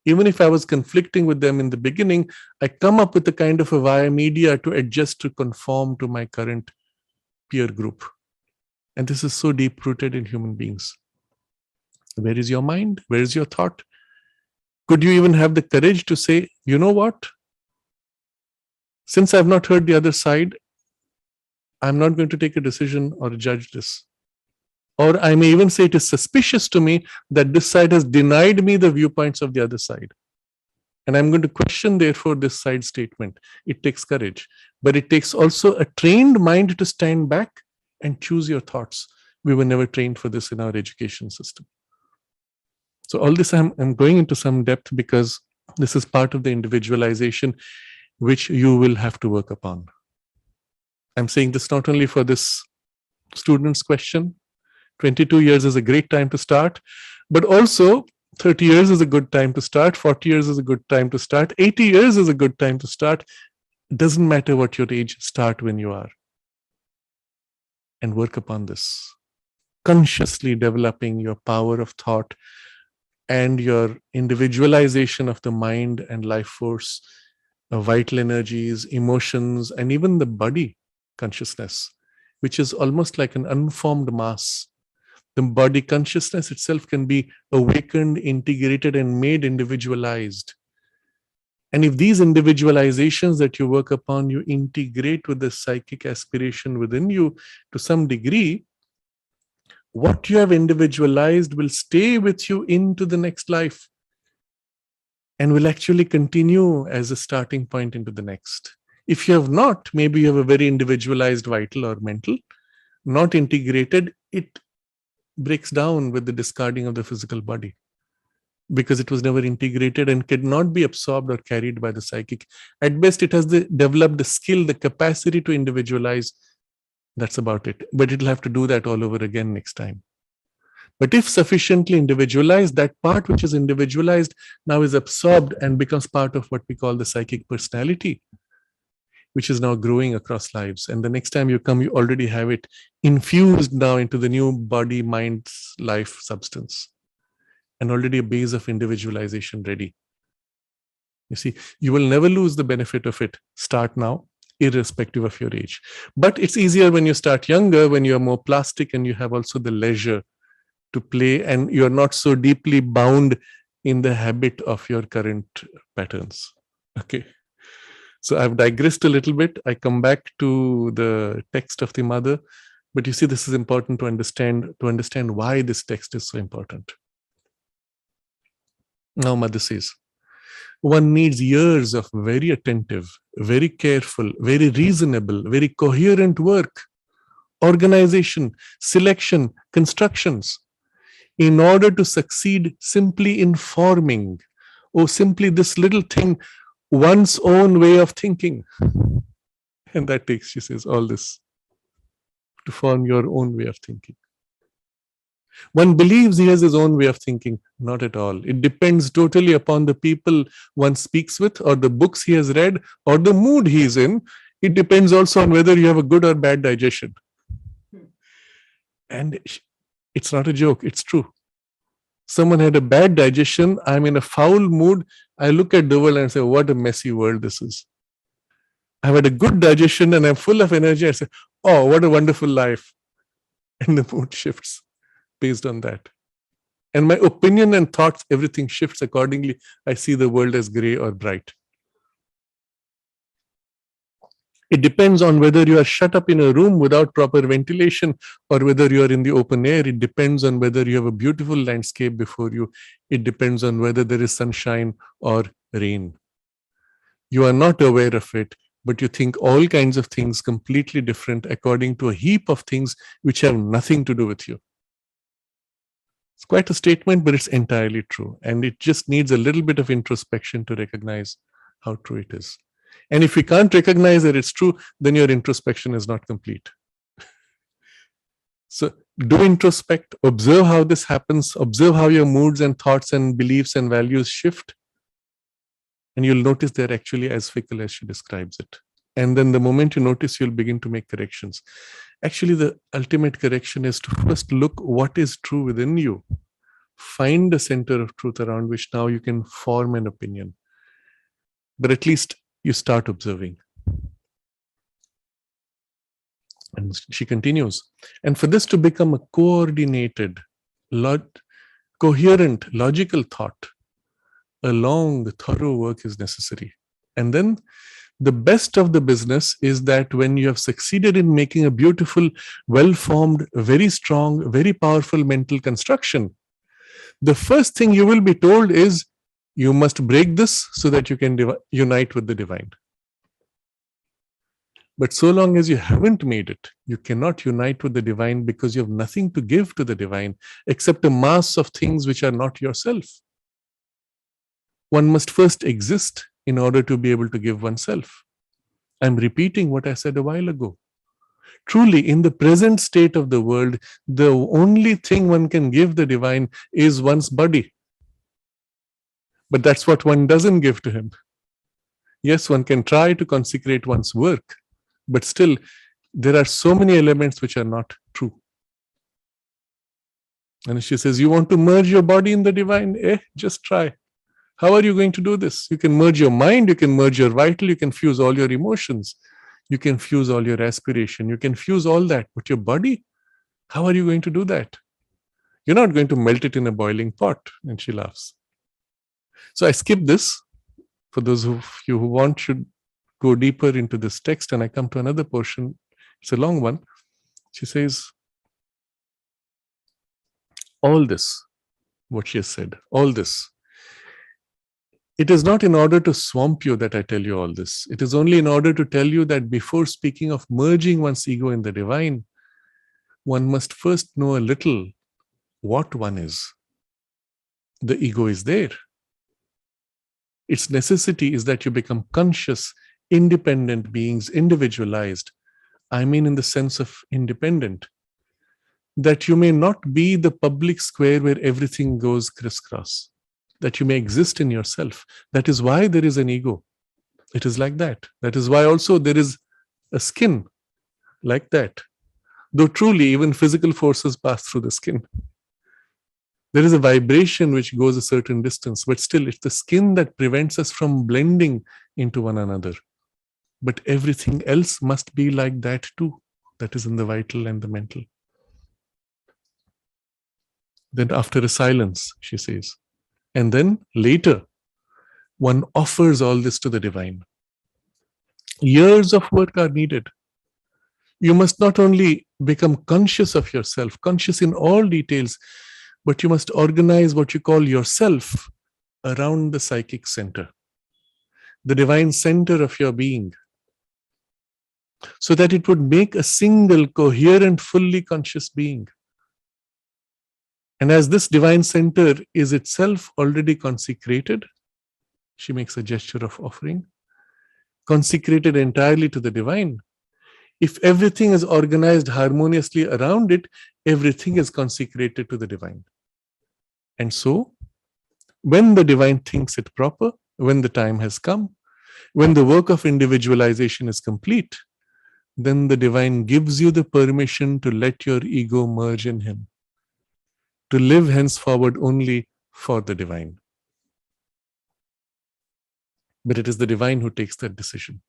Even if I was conflicting with them in the beginning, I come up with a kind of a via media to adjust to conform to my current peer group. And this is so deep rooted in human beings. Where is your mind? Where is your thought? Could you even have the courage to say, you know what? Since I've not heard the other side, I'm not going to take a decision or judge this. Or I may even say it is suspicious to me that this side has denied me the viewpoints of the other side. And I'm going to question, therefore, this side statement. It takes courage. But it takes also a trained mind to stand back and choose your thoughts. We were never trained for this in our education system. So all this I'm going into some depth because this is part of the individualization which you will have to work upon. I'm saying this not only for this student's question. 22 years is a great time to start, but also 30 years is a good time to start, 40 years is a good time to start, 80 years is a good time to start. It doesn't matter what your age, start when you are. And work upon this. Consciously developing your power of thought and your individualization of the mind and life force, vital energies, emotions, and even the body consciousness, which is almost like an unformed mass. The body consciousness itself can be awakened, integrated, and made individualized. And if these individualizations that you work upon, you integrate with the psychic aspiration within you to some degree, what you have individualized will stay with you into the next life and will actually continue as a starting point into the next. If you have not, maybe you have a very individualized vital or mental, not integrated, it breaks down with the discarding of the physical body because it was never integrated and cannot be absorbed or carried by the psychic. At best, it has developed the skill, the capacity to individualize. That's about it. But it'll have to do that all over again next time. But if sufficiently individualized, that part which is individualized now is absorbed and becomes part of what we call the psychic personality, which is now growing across lives. And the next time you come, you already have it infused now into the new body, mind, life substance, and already a base of individualization ready. You see, you will never lose the benefit of it. Start now, irrespective of your age. But it's easier when you start younger, when you're more plastic and you have also the leisure to play and you're not so deeply bound in the habit of your current patterns. Okay. So I've digressed a little bit. I come back to the text of the mother, but you see, this is important to understand why this text is so important. Now, mother says, one needs years of very attentive, very careful, very reasonable, very coherent work, organization, selection, constructions, in order to succeed simply in forming, or simply this little thing, one's own way of thinking. And that takes, she says, all this to form your own way of thinking. One believes he has his own way of thinking. Not at all. It depends totally upon the people one speaks with, or the books he has read, or the mood he is in. It depends also on whether you have a good or bad digestion. And it's not a joke, it's true. Someone had a bad digestion, I'm in a foul mood, I look at the world and say, what a messy world this is. I've had a good digestion and I'm full of energy, I say, oh, what a wonderful life. And the mood shifts based on that. And my opinion and thoughts, everything shifts accordingly. I see the world as gray or bright. It depends on whether you are shut up in a room without proper ventilation or whether you are in the open air. It depends on whether you have a beautiful landscape before you. It depends on whether there is sunshine or rain. You are not aware of it, but you think all kinds of things completely different according to a heap of things which have nothing to do with you. It's quite a statement, but it's entirely true. And it just needs a little bit of introspection to recognize how true it is. And if we can't recognize that it's true, then your introspection is not complete. So do introspect, observe how this happens, observe how your moods and thoughts and beliefs and values shift. And you'll notice they're actually as fickle as she describes it. And then the moment you notice, you'll begin to make corrections. Actually, the ultimate correction is to first look what is true within you. Find the center of truth around which now you can form an opinion. But at least you start observing. And she continues. And for this to become a coordinated, coherent, logical thought, a long, thorough work is necessary. And then the best of the business is that when you have succeeded in making a beautiful, well-formed, very strong, very powerful mental construction, the first thing you will be told is you must break this so that you can unite with the divine. But so long as you haven't made it, you cannot unite with the divine because you have nothing to give to the divine except a mass of things which are not yourself. One must first exist in order to be able to give oneself. I'm repeating what I said a while ago. Truly, in the present state of the world, the only thing one can give the divine is one's body. But that's what one doesn't give to him. Yes, one can try to consecrate one's work, but still, there are so many elements which are not true. And she says, you want to merge your body in the divine? Just try. How are you going to do this? You can merge your mind, you can merge your vital, you can fuse all your emotions, you can fuse all your aspiration, you can fuse all that. But your body, how are you going to do that? You're not going to melt it in a boiling pot. And she laughs. So I skip this. For those of you who want, should go deeper into this text, and I come to another portion. It's a long one. She says, all this, what she has said, all this, it is not in order to swamp you that I tell you all this. It is only in order to tell you that before speaking of merging one's ego in the divine, one must first know a little what one is. The ego is there. Its necessity is that you become conscious, independent beings, individualized. I mean in the sense of independent. That you may not be the public square where everything goes crisscross. That you may exist in yourself. That is why there is an ego. It is like that. That is why also there is a skin like that. Though truly even physical forces pass through the skin. There is a vibration which goes a certain distance, but still it's the skin that prevents us from blending into one another. But everything else must be like that too. That is in the vital and the mental. Then after a silence, she says, and then later, one offers all this to the divine. Years of work are needed. You must not only become conscious of yourself, conscious in all details, but you must organize what you call yourself around the psychic center, the divine center of your being, so that it would make a single, coherent, fully conscious being. And as this divine center is itself already consecrated, she makes a gesture of offering, consecrated entirely to the divine. If everything is organized harmoniously around it, everything is consecrated to the divine. And so, when the divine thinks it proper, when the time has come, when the work of individualization is complete, then the divine gives you the permission to let your ego merge in him, to live henceforward only for the divine. But it is the divine who takes that decision.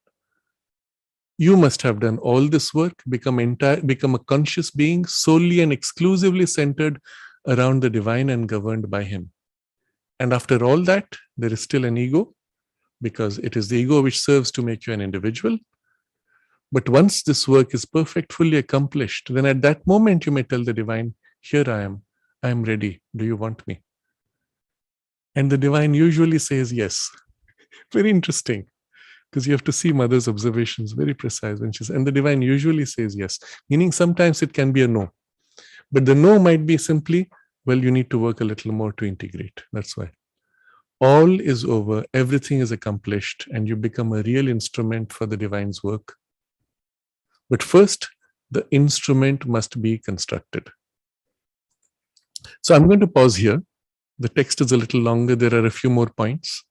You must have done all this work, become a conscious being, solely and exclusively centered around the divine and governed by him. And after all that, there is still an ego, because it is the ego which serves to make you an individual. But once this work is perfect, fully accomplished, then at that moment you may tell the divine, here I am ready. Do you want me? And the divine usually says yes. Very interesting, because you have to see mother's observations, very precise. And the divine usually says yes, meaning sometimes it can be a no. But the no might be simply, well, you need to work a little more to integrate. That's why. All is over, everything is accomplished, and you become a real instrument for the divine's work. But first, the instrument must be constructed. So I'm going to pause here. The text is a little longer. There are a few more points.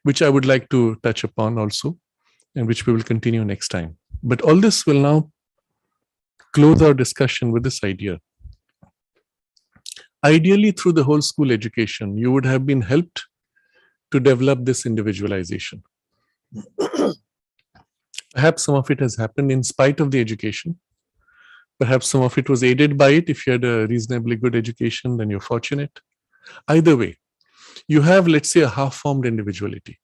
which I would like to touch upon also, and which we will continue next time. But all this will now close our discussion with this idea. Ideally, through the whole school education, you would have been helped to develop this individualization. Perhaps some of it has happened in spite of the education. Perhaps some of it was aided by it. If you had a reasonably good education, then you're fortunate. Either way, you have, let's say, a half-formed individuality.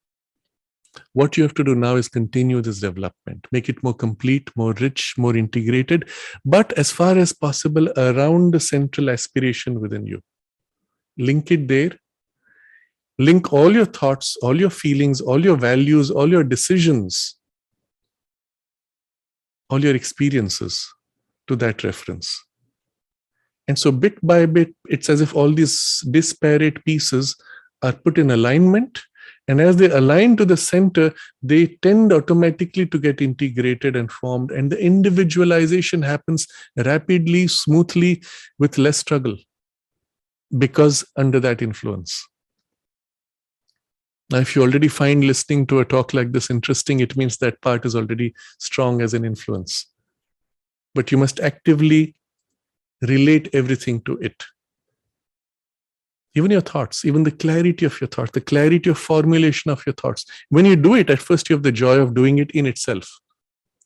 What you have to do now is continue this development, make it more complete, more rich, more integrated, but as far as possible around the central aspiration within you. Link it there. Link all your thoughts, all your feelings, all your values, all your decisions, all your experiences to that reference. And so bit by bit, it's as if all these disparate pieces are put in alignment. And as they align to the center, they tend automatically to get integrated and formed. And the individualization happens rapidly, smoothly, with less struggle, because under that influence. Now, if you already find listening to a talk like this interesting, it means that part is already strong as an influence. But you must actively relate everything to it. Even your thoughts, even the clarity of your thoughts, the clarity of formulation of your thoughts. When you do it, at first you have the joy of doing it in itself.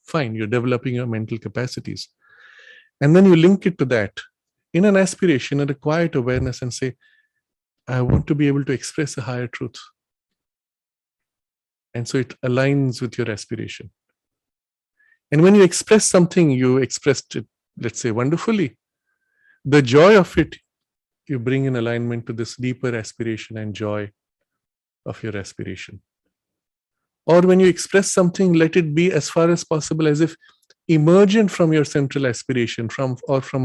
Fine, you're developing your mental capacities. And then you link it to that in an aspiration and a quiet awareness and say, I want to be able to express a higher truth. And so it aligns with your aspiration. And when you express something, you expressed it, let's say, wonderfully. The joy of it, you bring in alignment to this deeper aspiration and joy of your aspiration. Or when you express something, let it be as far as possible as if emergent from your central aspiration, from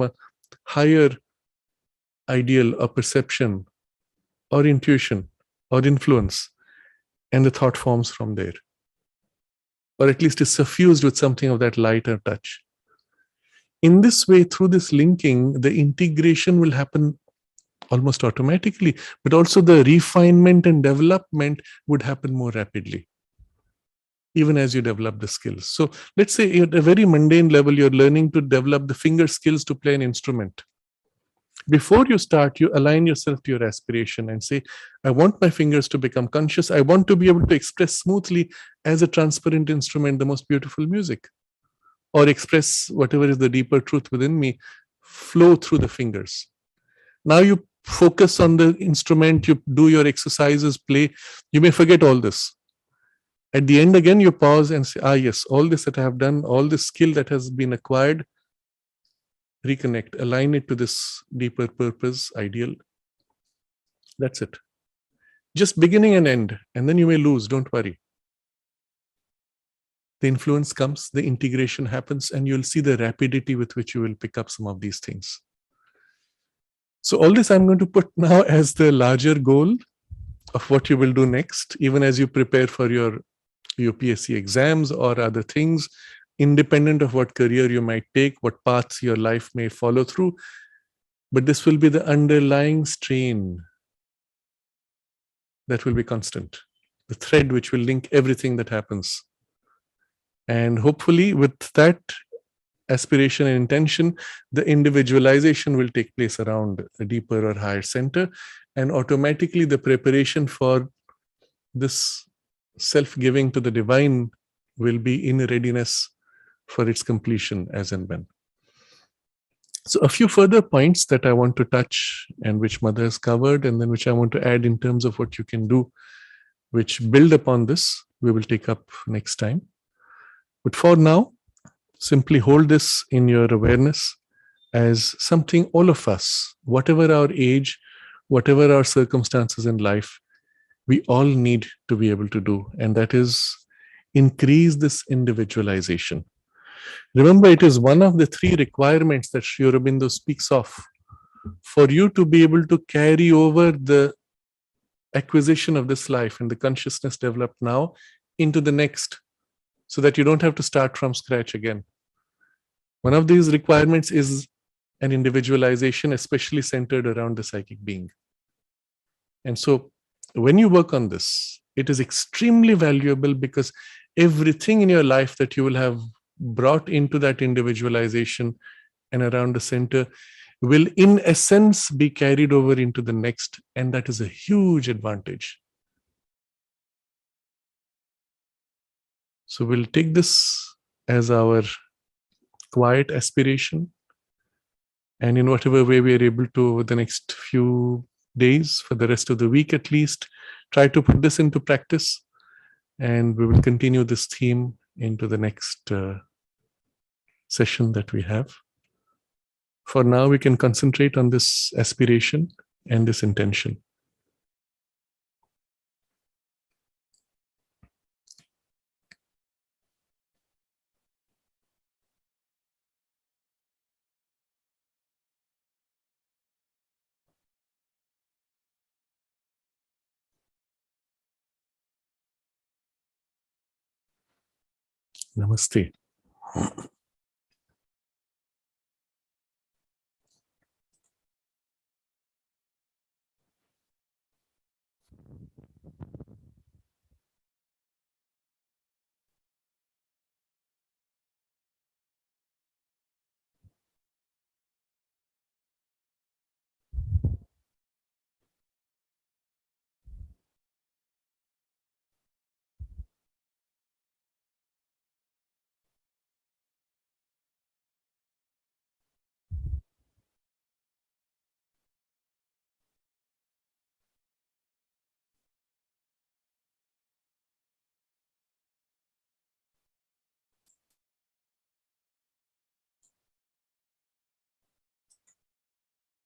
a higher ideal or perception or intuition or influence, and the thought forms from there. Or at least is suffused with something of that lighter touch. In this way, through this linking, the integration will happen almost automatically, but also the refinement and development would happen more rapidly, even as you develop the skills. So let's say at a very mundane level, you're learning to develop the finger skills to play an instrument. Before you start, you align yourself to your aspiration and say, I want my fingers to become conscious. I want to be able to express smoothly as a transparent instrument the most beautiful music, or express whatever is the deeper truth within me, flow through the fingers. Now you focus on the instrument, you do your exercises, play. You may forget all this. At the end again, you pause and say, yes, all this that I have done, all this skill that has been acquired, reconnect, align it to this deeper purpose, ideal. That's it. Just beginning and end, and then you may lose, don't worry. The influence comes, the integration happens, and you'll see the rapidity with which you will pick up some of these things. So all this I'm going to put now as the larger goal of what you will do next, even as you prepare for your UPSC exams or other things, independent of what career you might take, what paths your life may follow through. But this will be the underlying strain that will be constant, the thread which will link everything that happens. And hopefully with that aspiration and intention, the individualization will take place around a deeper or higher center, and automatically the preparation for this self-giving to the divine will be in readiness for its completion as and when. So a few further points that I want to touch and which Mother has covered, and then which I want to add in terms of what you can do, which build upon this, we will take up next time. But for now, simply hold this in your awareness as something all of us, whatever our age, whatever our circumstances in life, we all need to be able to do. And that is increase this individualization. Remember, it is one of the 3 requirements that Sri Aurobindo speaks of for you to be able to carry over the acquisition of this life and the consciousness developed now into the next, so that you don't have to start from scratch again. One of these requirements is an individualization, especially centered around the psychic being. And so when you work on this, it is extremely valuable, because everything in your life that you will have brought into that individualization and around the center will in essence be carried over into the next, and that is a huge advantage. So we'll take this as our quiet aspiration, and in whatever way we are able to over the next few days, for the rest of the week at least, try to put this into practice, and we will continue this theme into the next session that we have. For now, we can concentrate on this aspiration and this intention. Namaste.